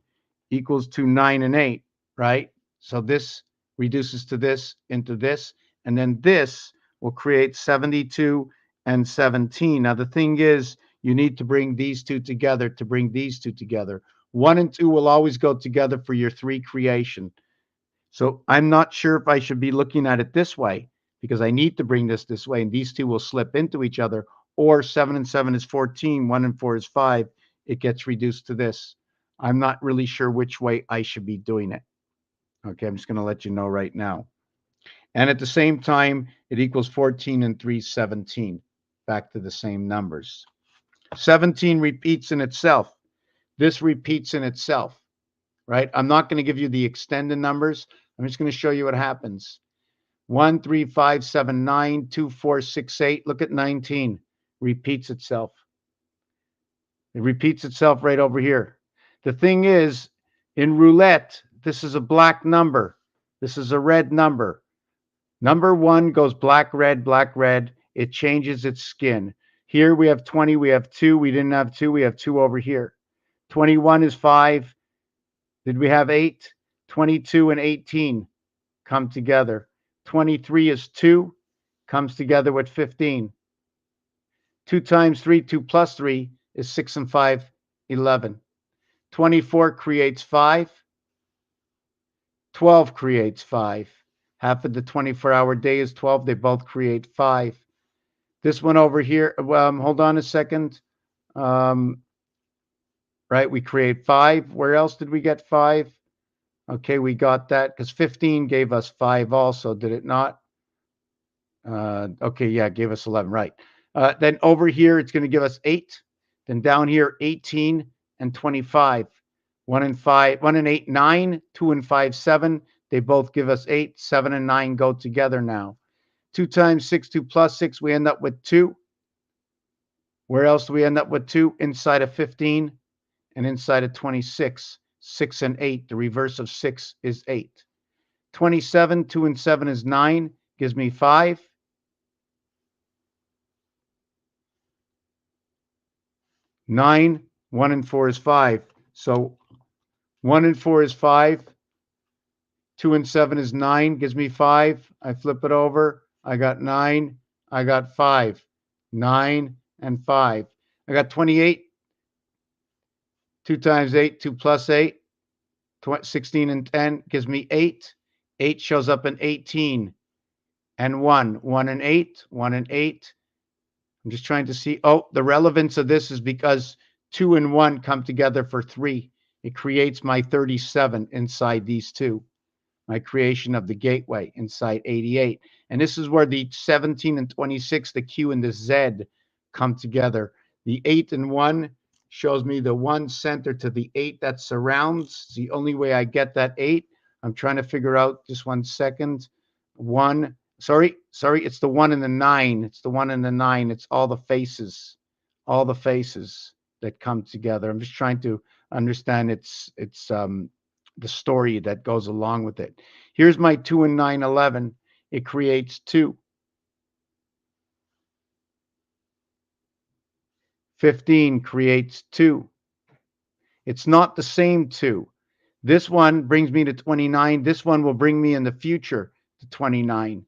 equals to 9 and 8, right? So this reduces to this into this, and then this will create 72 and 17. Now, the thing is, you need to bring these two together to bring these two together. 1 and 2 will always go together for your 3 creation. So I'm not sure if I should be looking at it this way, because I need to bring this way, and these two will slip into each other, or 7 and 7 is 14, 1 and 4 is 5. It gets reduced to this. I'm not really sure which way I should be doing it. Okay, I'm just going to let you know right now. And at the same time, it equals 14 and 3, 17. Back to the same numbers. 17 repeats in itself. This repeats in itself, right? I'm not going to give you the extended numbers. I'm just going to show you what happens. 1, 3, 5, 7, 9, 2, 4, 6, 8. Look at 19. Repeats itself. It repeats itself right over here. The thing is, in roulette, this is a black number. This is a red number. Number 1 goes black, red, black, red. It changes its skin. Here we have 20, we have 2. We didn't have 2, we have 2 over here. 21 is 5. Did we have 8? 22 and 18 come together. 23 is 2, comes together with 15. 2 times 3, 2 plus 3 is 6 and 5, 11. 24 creates 5. 12 creates 5. Half of the 24-hour day is 12. They both create 5. This one over here, hold on a second. Right, we create 5. Where else did we get 5? Okay, we got that because 15 gave us 5 also, did it not? Okay, yeah, it gave us 11, right. Then over here, it's going to give us 8. Then down here, 18 and 25. 1 and 5, 1 and 8, 9, 2 and 5, 7. They both give us 8. 7 and 9 go together now. 2 times 6, 2 plus 6, we end up with 2. Where else do we end up with 2? Inside of 15 and inside of 26. 6 and 8. The reverse of 6 is 8. 27, 2 and 7 is 9. Gives me 5. 9, 1 and 4 is 5. So 1 and 4 is 5. 2 and 7 is 9. Gives me 5. I flip it over. I got 9. I got 5. 9 and 5. I got 28. 2 times 8, 2 plus 8. 16 and 10 gives me 8. 8 shows up in 18. And 1. 1 and 8. 1 and 8. I'm just trying to see. Oh, the relevance of this is because 2 and 1 come together for 3. It creates my 37 inside these two. My creation of the gateway inside 88. And this is where the 17 and 26, the Q and the Z come together. The 8 and 1 shows me the 1 center to the 8 that surrounds. It's the only way I get that 8. I'm trying to figure out, just 1 second. 1, sorry, it's the 1 and the 9. It's the 1 and the 9. It's all the faces that come together. I'm just trying to understand it's the story that goes along with it. Here's my 2 and 9, 11. It creates 2. 15 creates 2. It's not the same 2. This one brings me to 29. This one will bring me in the future to 29.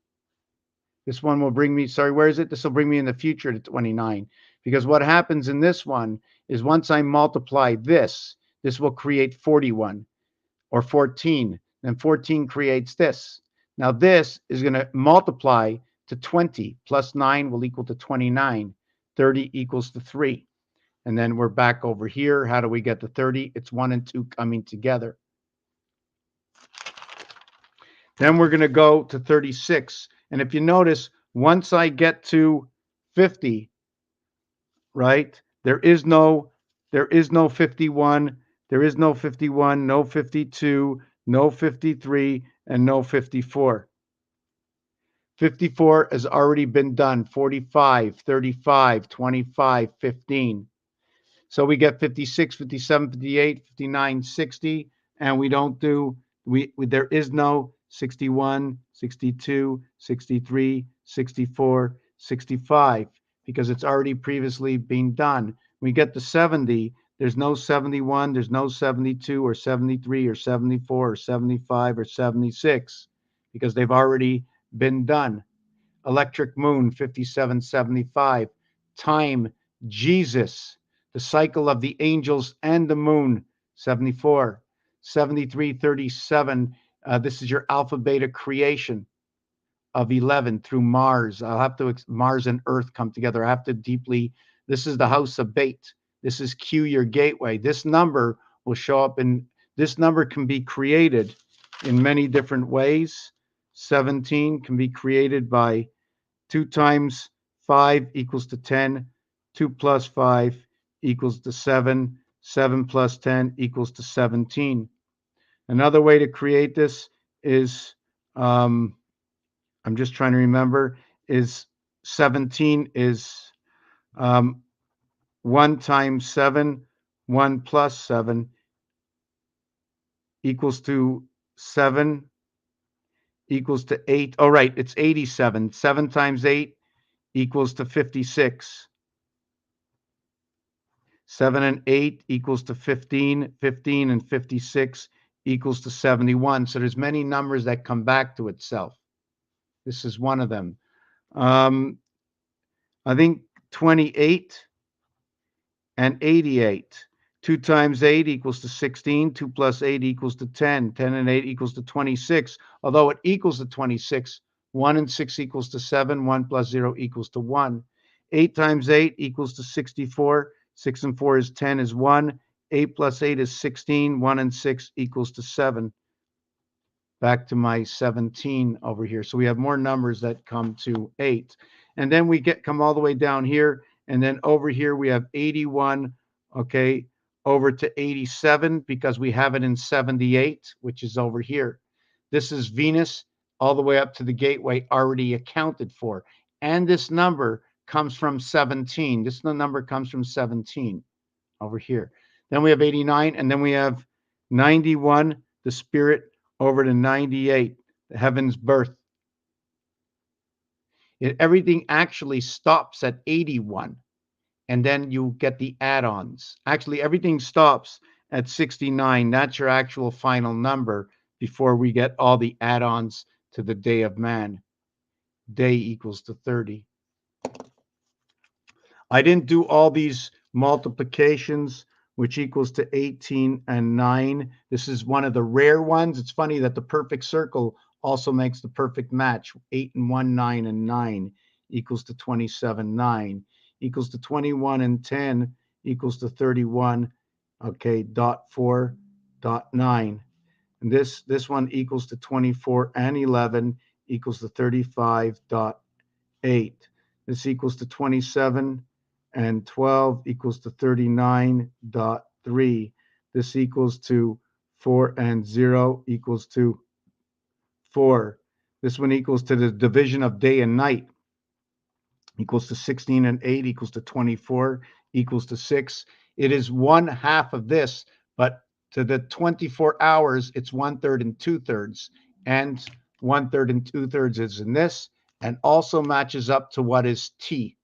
This one will bring me, sorry, where is it? This will bring me in the future to 29. Because what happens in this one is once I multiply this will create 41. Or 14, then 14 creates this. Now this is going to multiply to 20 plus 9 will equal to 29. 30 equals to 3. And then we're back over here. How do we get to 30? It's 1 and 2 coming together. Then we're going to go to 36. And if you notice, once I get to 50, right, there is no 51, there is no 51, no 52, no 53, and no 54. 54 has already been done. 45, 35, 25, 15. So we get 56, 57, 58, 59, 60, and we don't do, there is no 61, 62, 63, 64, 65, because it's already previously been done. We get to 70, there's no 71, there's no 72 or 73 or 74 or 75 or 76, because they've already been done. Electric moon, 5775. Time, Jesus. The cycle of the angels and the moon, 74. 7337. This is your alpha beta creation of 11 through Mars. I'll have to, Mars and Earth come together. I have to deeply, this is the house of bait. This is Q, your gateway. This number will show up in, this number can be created in many different ways. 17 can be created by 2 times 5 equals to 10. 2 plus 5 equals to 7. 7 plus 10 equals to 17. Another way to create this is, I'm just trying to remember, is 17 is um, 1 times 7, 1 plus 7 equals to 7 equals to 8. Oh, right, it's 87. 7 times 8 equals to 56. 7 and 8 equals to 15. 15 and 56 equals to 71. So there's many numbers that come back to itself. This is one of them. I think 28 and 88. 2 times 8 equals to 16. 2 plus 8 equals to 10. 10 and 8 equals to 26. Although it equals to 26, 1 and 6 equals to 7. 1 plus 0 equals to 1. 8 times 8 equals to 64. 6 and 4 is 10 is 1. 8 plus 8 is 16. 1 and 6 equals to 7. Back to my 17 over here. So we have more numbers that come to 8. And then we come all the way down here. And then over here we have 81, okay, over to 87 because we have it in 78, which is over here. This is Venus all the way up to the gateway already accounted for. And this number comes from 17. This number comes from 17 over here. Then we have 89, and then we have 91, the spirit, over to 98, the heaven's birth. Everything actually stops at 81, and then you get the add-ons. Actually, everything stops at 69. That's your actual final number before we get all the add-ons to the day of man. Day equals to 30. I didn't do all these multiplications, which equals to 18 and 9. This is one of the rare ones. It's funny that the perfect circle also makes the perfect match. 8 and 1, 9 and 9 equals to 27, 9 equals to 21 and 10 equals to 31. Okay, dot 4, dot 9. And this one equals to 24 and 11 equals to 35, dot 8. This equals to 27 and 12 equals to 39.3. This equals to 4 and 0 equals to 4. This one equals to the division of day and night equals to 16 and 8 equals to 24 equals to 6. It is 1/2 of this, but to the 24 hours, it's 1/3 and 2/3. And 1/3 and 2/3 is in this, and also matches up to what is T.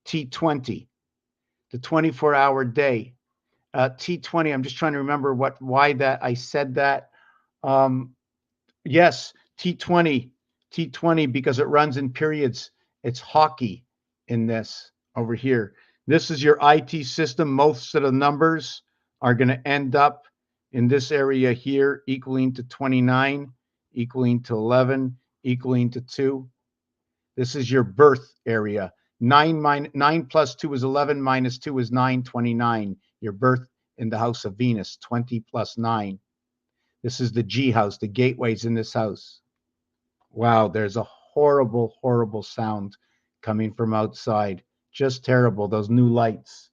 T20, the 24-hour day. T20, I'm just trying to remember why that I said that. Yes, T20, because it runs in periods. It's hockey in this over here. This is your IT system. Most of the numbers are going to end up in this area here, equaling to 29, equaling to 11, equaling to 2. This is your birth area. 9 plus 2 is 11, minus 2 is 9, 29. Your birth in the house of Venus, 20 plus 9. This is the G house. The gateway's in this house. Wow, there's a horrible, horrible sound coming from outside. Just terrible, those new lights.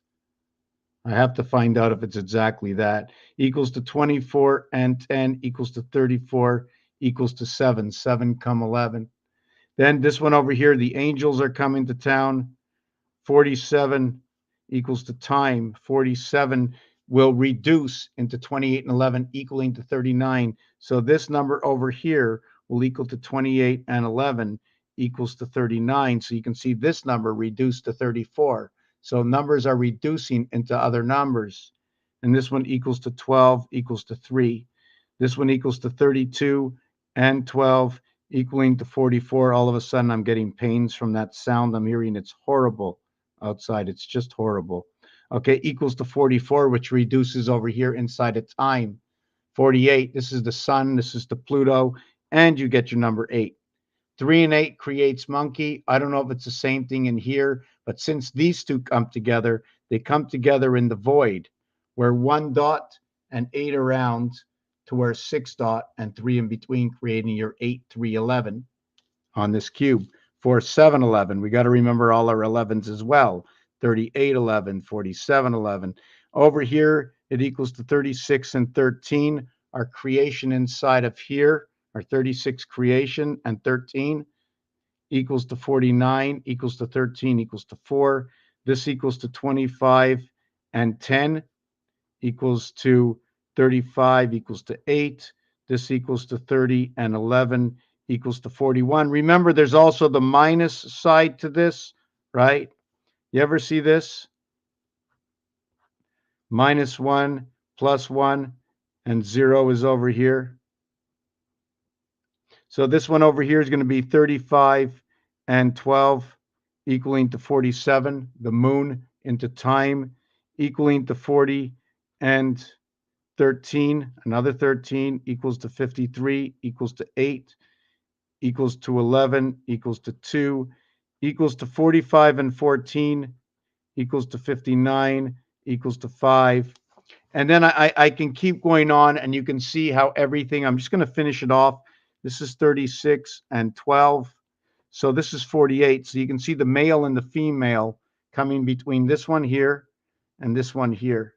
I have to find out if it's exactly that. Equals to 24 and 10 equals to 34 equals to 7. 7 come 11. Then this one over here, the angels are coming to town. 47 equals to time. 47 will reduce into 28 and 11, equaling to 39. So this number over here will equal to 28 and 11 equals to 39. So you can see this number reduced to 34. So numbers are reducing into other numbers. And this one equals to 12 equals to 3. This one equals to 32 and 12 equaling to 44. All of a sudden, I'm getting pains from that sound I'm hearing. It's horrible outside. It's just horrible. Okay, equals to 44, which reduces over here inside of time. 48, this is the sun, this is the Pluto, and you get your number 8. 3 and 8 creates monkey. I don't know if it's the same thing in here, but since these two come together, they come together in the void, where 1 dot and 8 around to where 6 dot and 3 in between, creating your 8, 3, 11 on this cube. For 7, 11, we got to remember all our 11s as well. 38, 11, 47, 11. Over here, it equals to 36 and 13. Our creation inside of here, our 36 creation and 13 equals to 49, equals to 13, equals to 4. This equals to 25 and 10 equals to 35, equals to 8. This equals to 30 and 11 equals to 41. Remember, there's also the minus side to this, right? You ever see this? -1, +1, and 0 is over here. So this one over here is going to be 35 and 12 equaling to 47. The moon into time equaling to 40 and 13. Another 13 equals to 53 equals to 8 equals to 11 equals to 2 equals to 45 and 14 equals to 59 equals to 5. And then I can keep going on, and you can see how everything, I'm just going to finish it off. This is 36 and 12. So this is 48. So you can see the male and the female coming between this one here and this one here.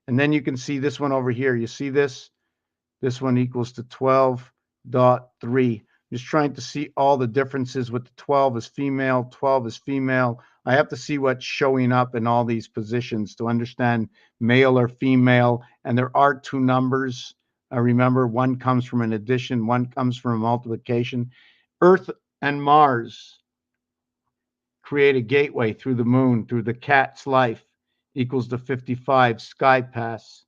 And then you can see this one over here. You see this? This one equals to 12.3. Just trying to see all the differences with the 12 is female, 12 is female. I have to see what's showing up in all these positions to understand male or female. And there are two numbers. Remember, one comes from an addition, one comes from a multiplication. Earth and Mars create a gateway through the moon, through the cat's life, equals to 55. Sky pass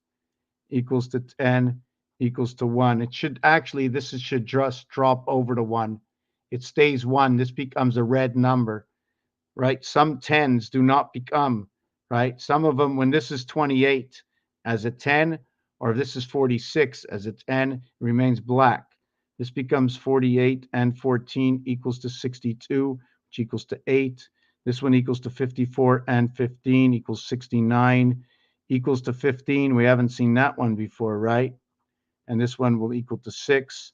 equals to 10 equals to 1. It should actually, should just drop over to 1. It stays 1. This becomes a red number, right? Some 10s do not become, right? Some of them, when this is 28 as a 10, or if this is 46 as a 10, it remains black. This becomes 48 and 14 equals to 62, which equals to 8. This one equals to 54 and 15 equals 69 equals to 15. We haven't seen that one before, right? And this one will equal to 6.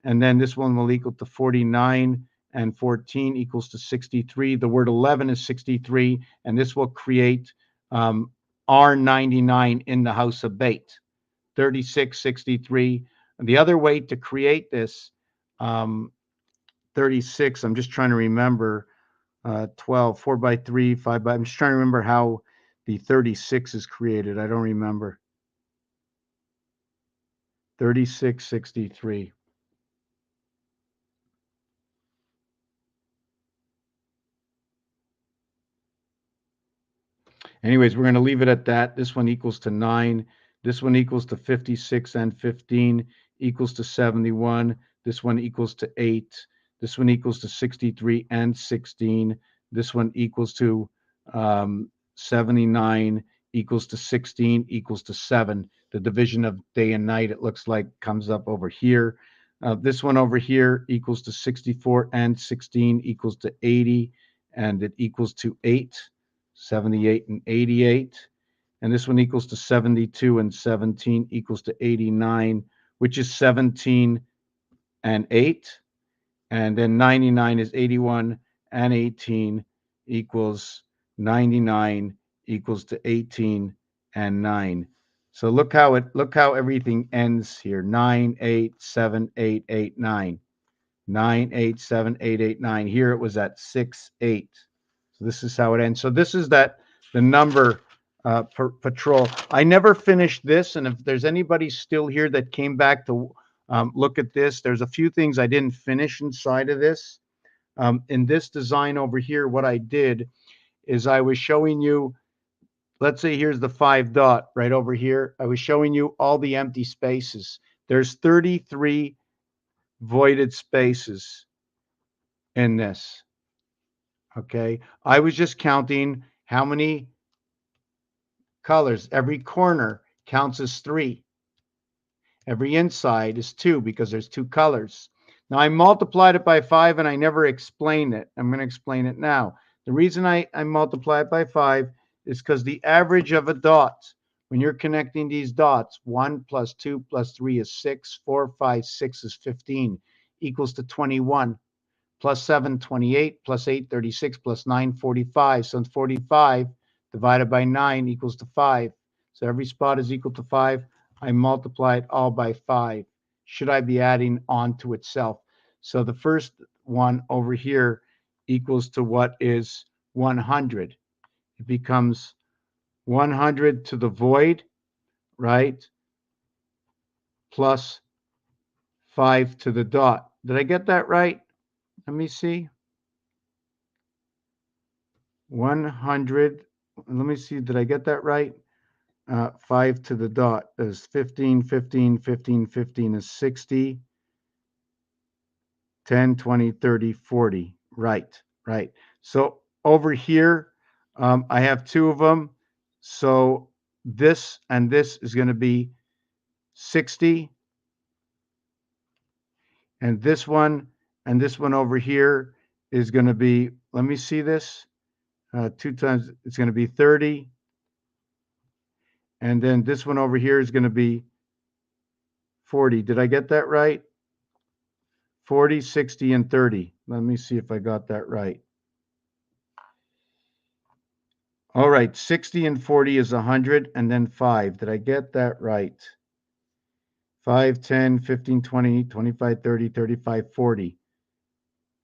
And then this one will equal to 49 and 14 equals to 63. The word 11 is 63, and this will create R99 in the house of bait. 36, 63. The other way to create this 36, I'm just trying to remember 12, 4 by 3, 5 by, I'm just trying to remember how the 36 is created. I don't remember. 3663. Anyways, we're going to leave it at that. This one equals to 9. This one equals to 56 and 15 equals to 71. This one equals to 8. This one equals to 63 and 16. This one equals to 79 equals to 16 equals to 7. The division of day and night, it looks like, comes up over here. This one over here equals to 64 and 16 equals to 80, and it equals to 8, 78 and 88. And this one equals to 72 and 17 equals to 89, which is 17 and 8. And then 99 is 81 and 18 equals 99 equals to 18 and 9. So look how everything ends here. 9, 8, 7, 8, 8, 9. 9, 8, 7, 8, 8, 9. Here it was at 6, 8. So this is how it ends. So this is the number patrol. I never finished this, and if there's anybody still here that came back to look at this, there's a few things I didn't finish inside of this. In this design over here, what I did is I was showing you, let's say here's the 5 dot right over here. I was showing you all the empty spaces. There's 33 voided spaces in this. Okay, I was just counting how many colors. Every corner counts as 3. Every inside is 2 because there's 2 colors. Now I multiplied it by 5 and I never explained it. I'm going to explain it now. The reason I multiply it by 5 is because the average of a dot when you're connecting these dots, 1 plus 2 plus 3 is 6, 4, 5, 6 is 15, equals to 21, plus 7, 28, plus 8, 36, plus 9, 45. So 45 divided by 9 equals to 5. So every spot is equal to 5. I multiply it all by 5. Should I be adding on to itself? So the first one over here equals to what is 100. It becomes 100 to the void, right? Plus 5 to the dot. Did I get that right? Let me see. 100. Let me see. Did I get that right? 5 to the dot is 15, 15, 15, 15 is 60, 10, 20, 30, 40. Right, right. So over here, I have two of them. So this and this is going to be 60. And this one and this one over here is going to be, let me see this, 2 times, it's going to be 30. And then this one over here is going to be 40. Did I get that right? 40, 60, and 30. Let me see if I got that right. All right, 60 and 40 is 100, and then 5. Did I get that right? 5, 10, 15, 20, 25, 30, 35, 40.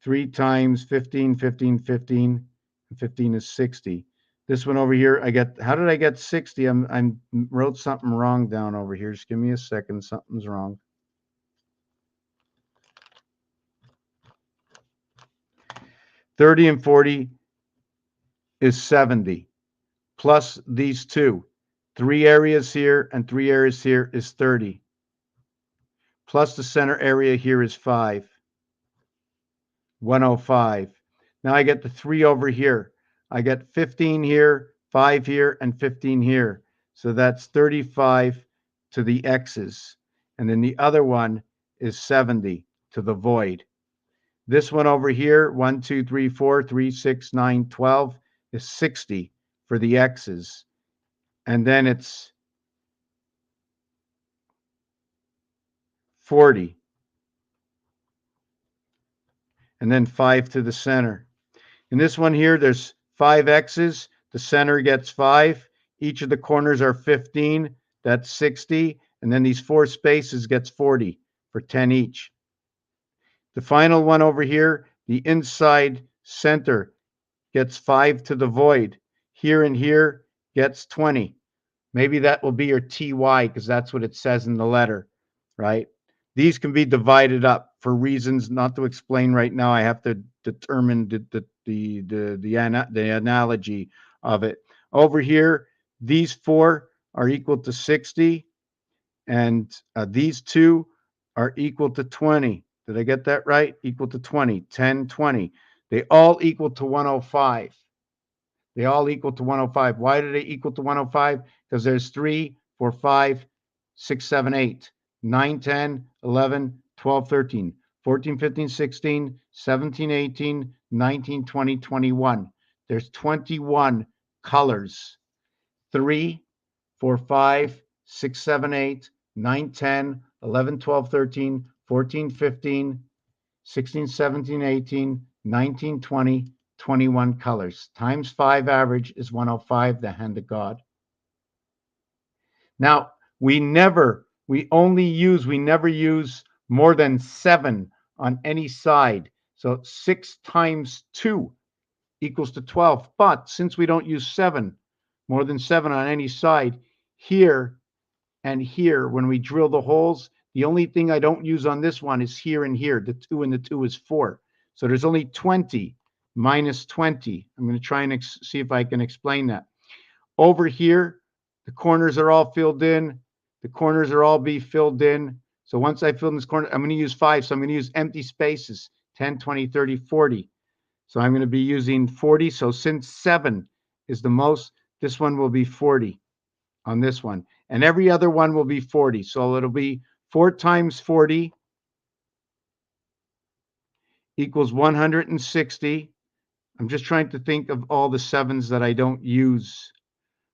3 times 15, 15, 15, and 15 is 60. This one over here, how did I get 60? I wrote something wrong down over here. Just give me a second. Something's wrong. 30 and 40 is 70, plus these two. 3 areas here and 3 areas here is 30. Plus the center area here is 5. 105. Now I get the 3 over here. I get 15 here, 5 here, and 15 here. So that's 35 to the x's. And then the other one is 70 to the void. This one over here, 1, 2, 3, 4, 3, 6, 9, 12, is 60 for the x's. And then it's 40. And then 5 to the center. In this one here, there's 5 x's. The center gets 5. Each of the corners are 15. That's 60. And then these 4 spaces gets 40 for 10 each. The final one over here, the inside center gets 5 to the void. Here and here gets 20. Maybe that will be your TY because that's what it says in the letter, right? These can be divided up for reasons not to explain right now. I have to determine the analogy of it. Over here, these 4 are equal to 60, and these 2 are equal to 20. Did I get that right? Equal to 20, 10, 20. They all equal to 105. They all equal to 105. Why do they equal to 105? Because there's 3, 4, 5, 6, 7, 8, 9, 10, 11, 12, 13, 14, 15, 16, 17, 18, 19, 20, 21. There's 21 colors. 3, 4, 5, 6, 7, 8, 9, 10, 11, 12, 13, 14, 15, 16, 17, 18, 19, 20, 21 colors. Times 5 average is 105, the hand of God. Now, we never use more than 7 on any side. So 6 times 2 equals to 12. But since we don't use more than 7 on any side, here and here, when we drill the holes, the only thing I don't use on this one is here and here. The 2 and the 2 is 4. So there's only 20 minus 20. I'm going to try and see if I can explain that. Over here, the corners are all filled in. The corners are all be filled in. So once I fill in this corner, I'm going to use 5. So I'm going to use empty spaces, 10, 20, 30, 40. So I'm going to be using 40. So since 7 is the most, this one will be 40 on this one. And every other one will be 40. So it'll be 4 times 40 equals 160. I'm just trying to think of all the 7s that I don't use.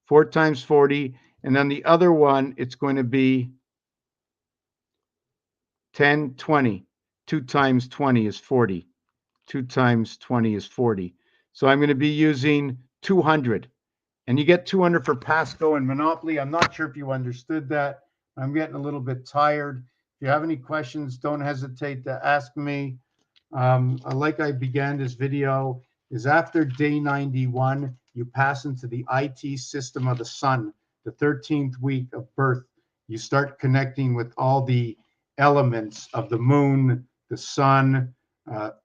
4 times 40, And then the other one, it's going to be 10, 20. 2 times 20 is 40. 2 times 20 is 40. So I'm going to be using 200. And you get 200 for Pasco and Monopoly. I'm not sure if you understood that. I'm getting a little bit tired. If you have any questions, don't hesitate to ask me. Like I began this video, is after day 91, you pass into the IT system of the sun, the 13th week of birth. You start connecting with all the elements of the moon, the sun,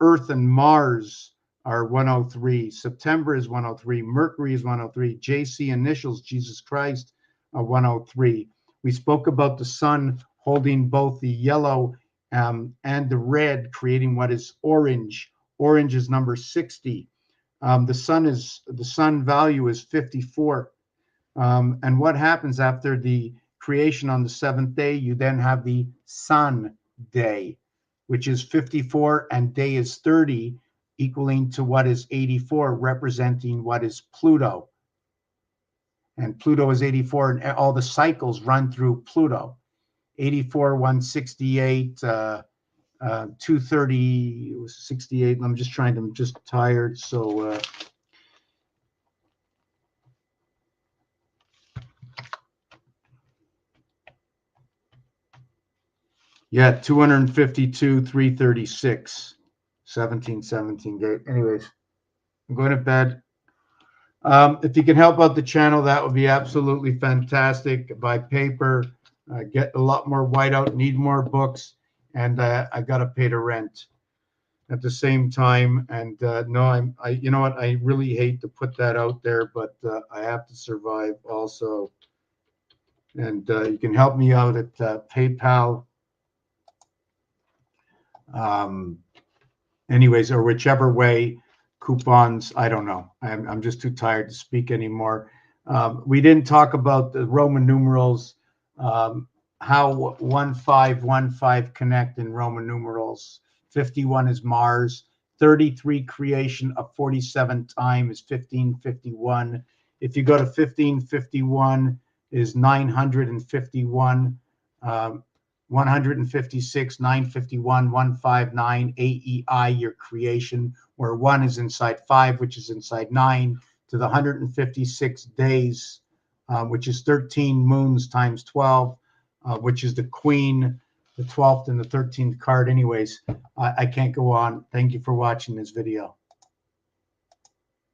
Earth and Mars are 103. September is 103. Mercury is 103. JC initials, Jesus Christ, 103. We spoke about the sun holding both the yellow and the red, creating what is orange. Orange is number 60. The sun value is 54. And what happens after the creation on the seventh day? You then have the sun day, which is 54, and day is 30, equaling to what is 84, representing what is Pluto. And Pluto is 84, and all the cycles run through Pluto. 84, 168, 230, 68. I'm just tired. So, yeah, 252, 336, 1717 date. Anyways, I'm going to bed. If you can help out the channel, that would be absolutely fantastic. Buy paper, get a lot more whiteout, need more books, and I got to pay the rent at the same time. And no, you know what? I really hate to put that out there, but I have to survive also. And you can help me out at PayPal. Anyways, or whichever way, coupons, I don't know. I'm just too tired to speak anymore. We didn't talk about the Roman numerals, how 1515 connect in Roman numerals. 51 is Mars. 33 creation of 47 time is 1551. If you go to 1551 is 951. 156, 951, 159, AEI, your creation, where 1 is inside 5, which is inside 9, to the 156 days, which is 13 moons times 12, which is the Queen, the 12th and the 13th card. Anyways, I can't go on. Thank you for watching this video.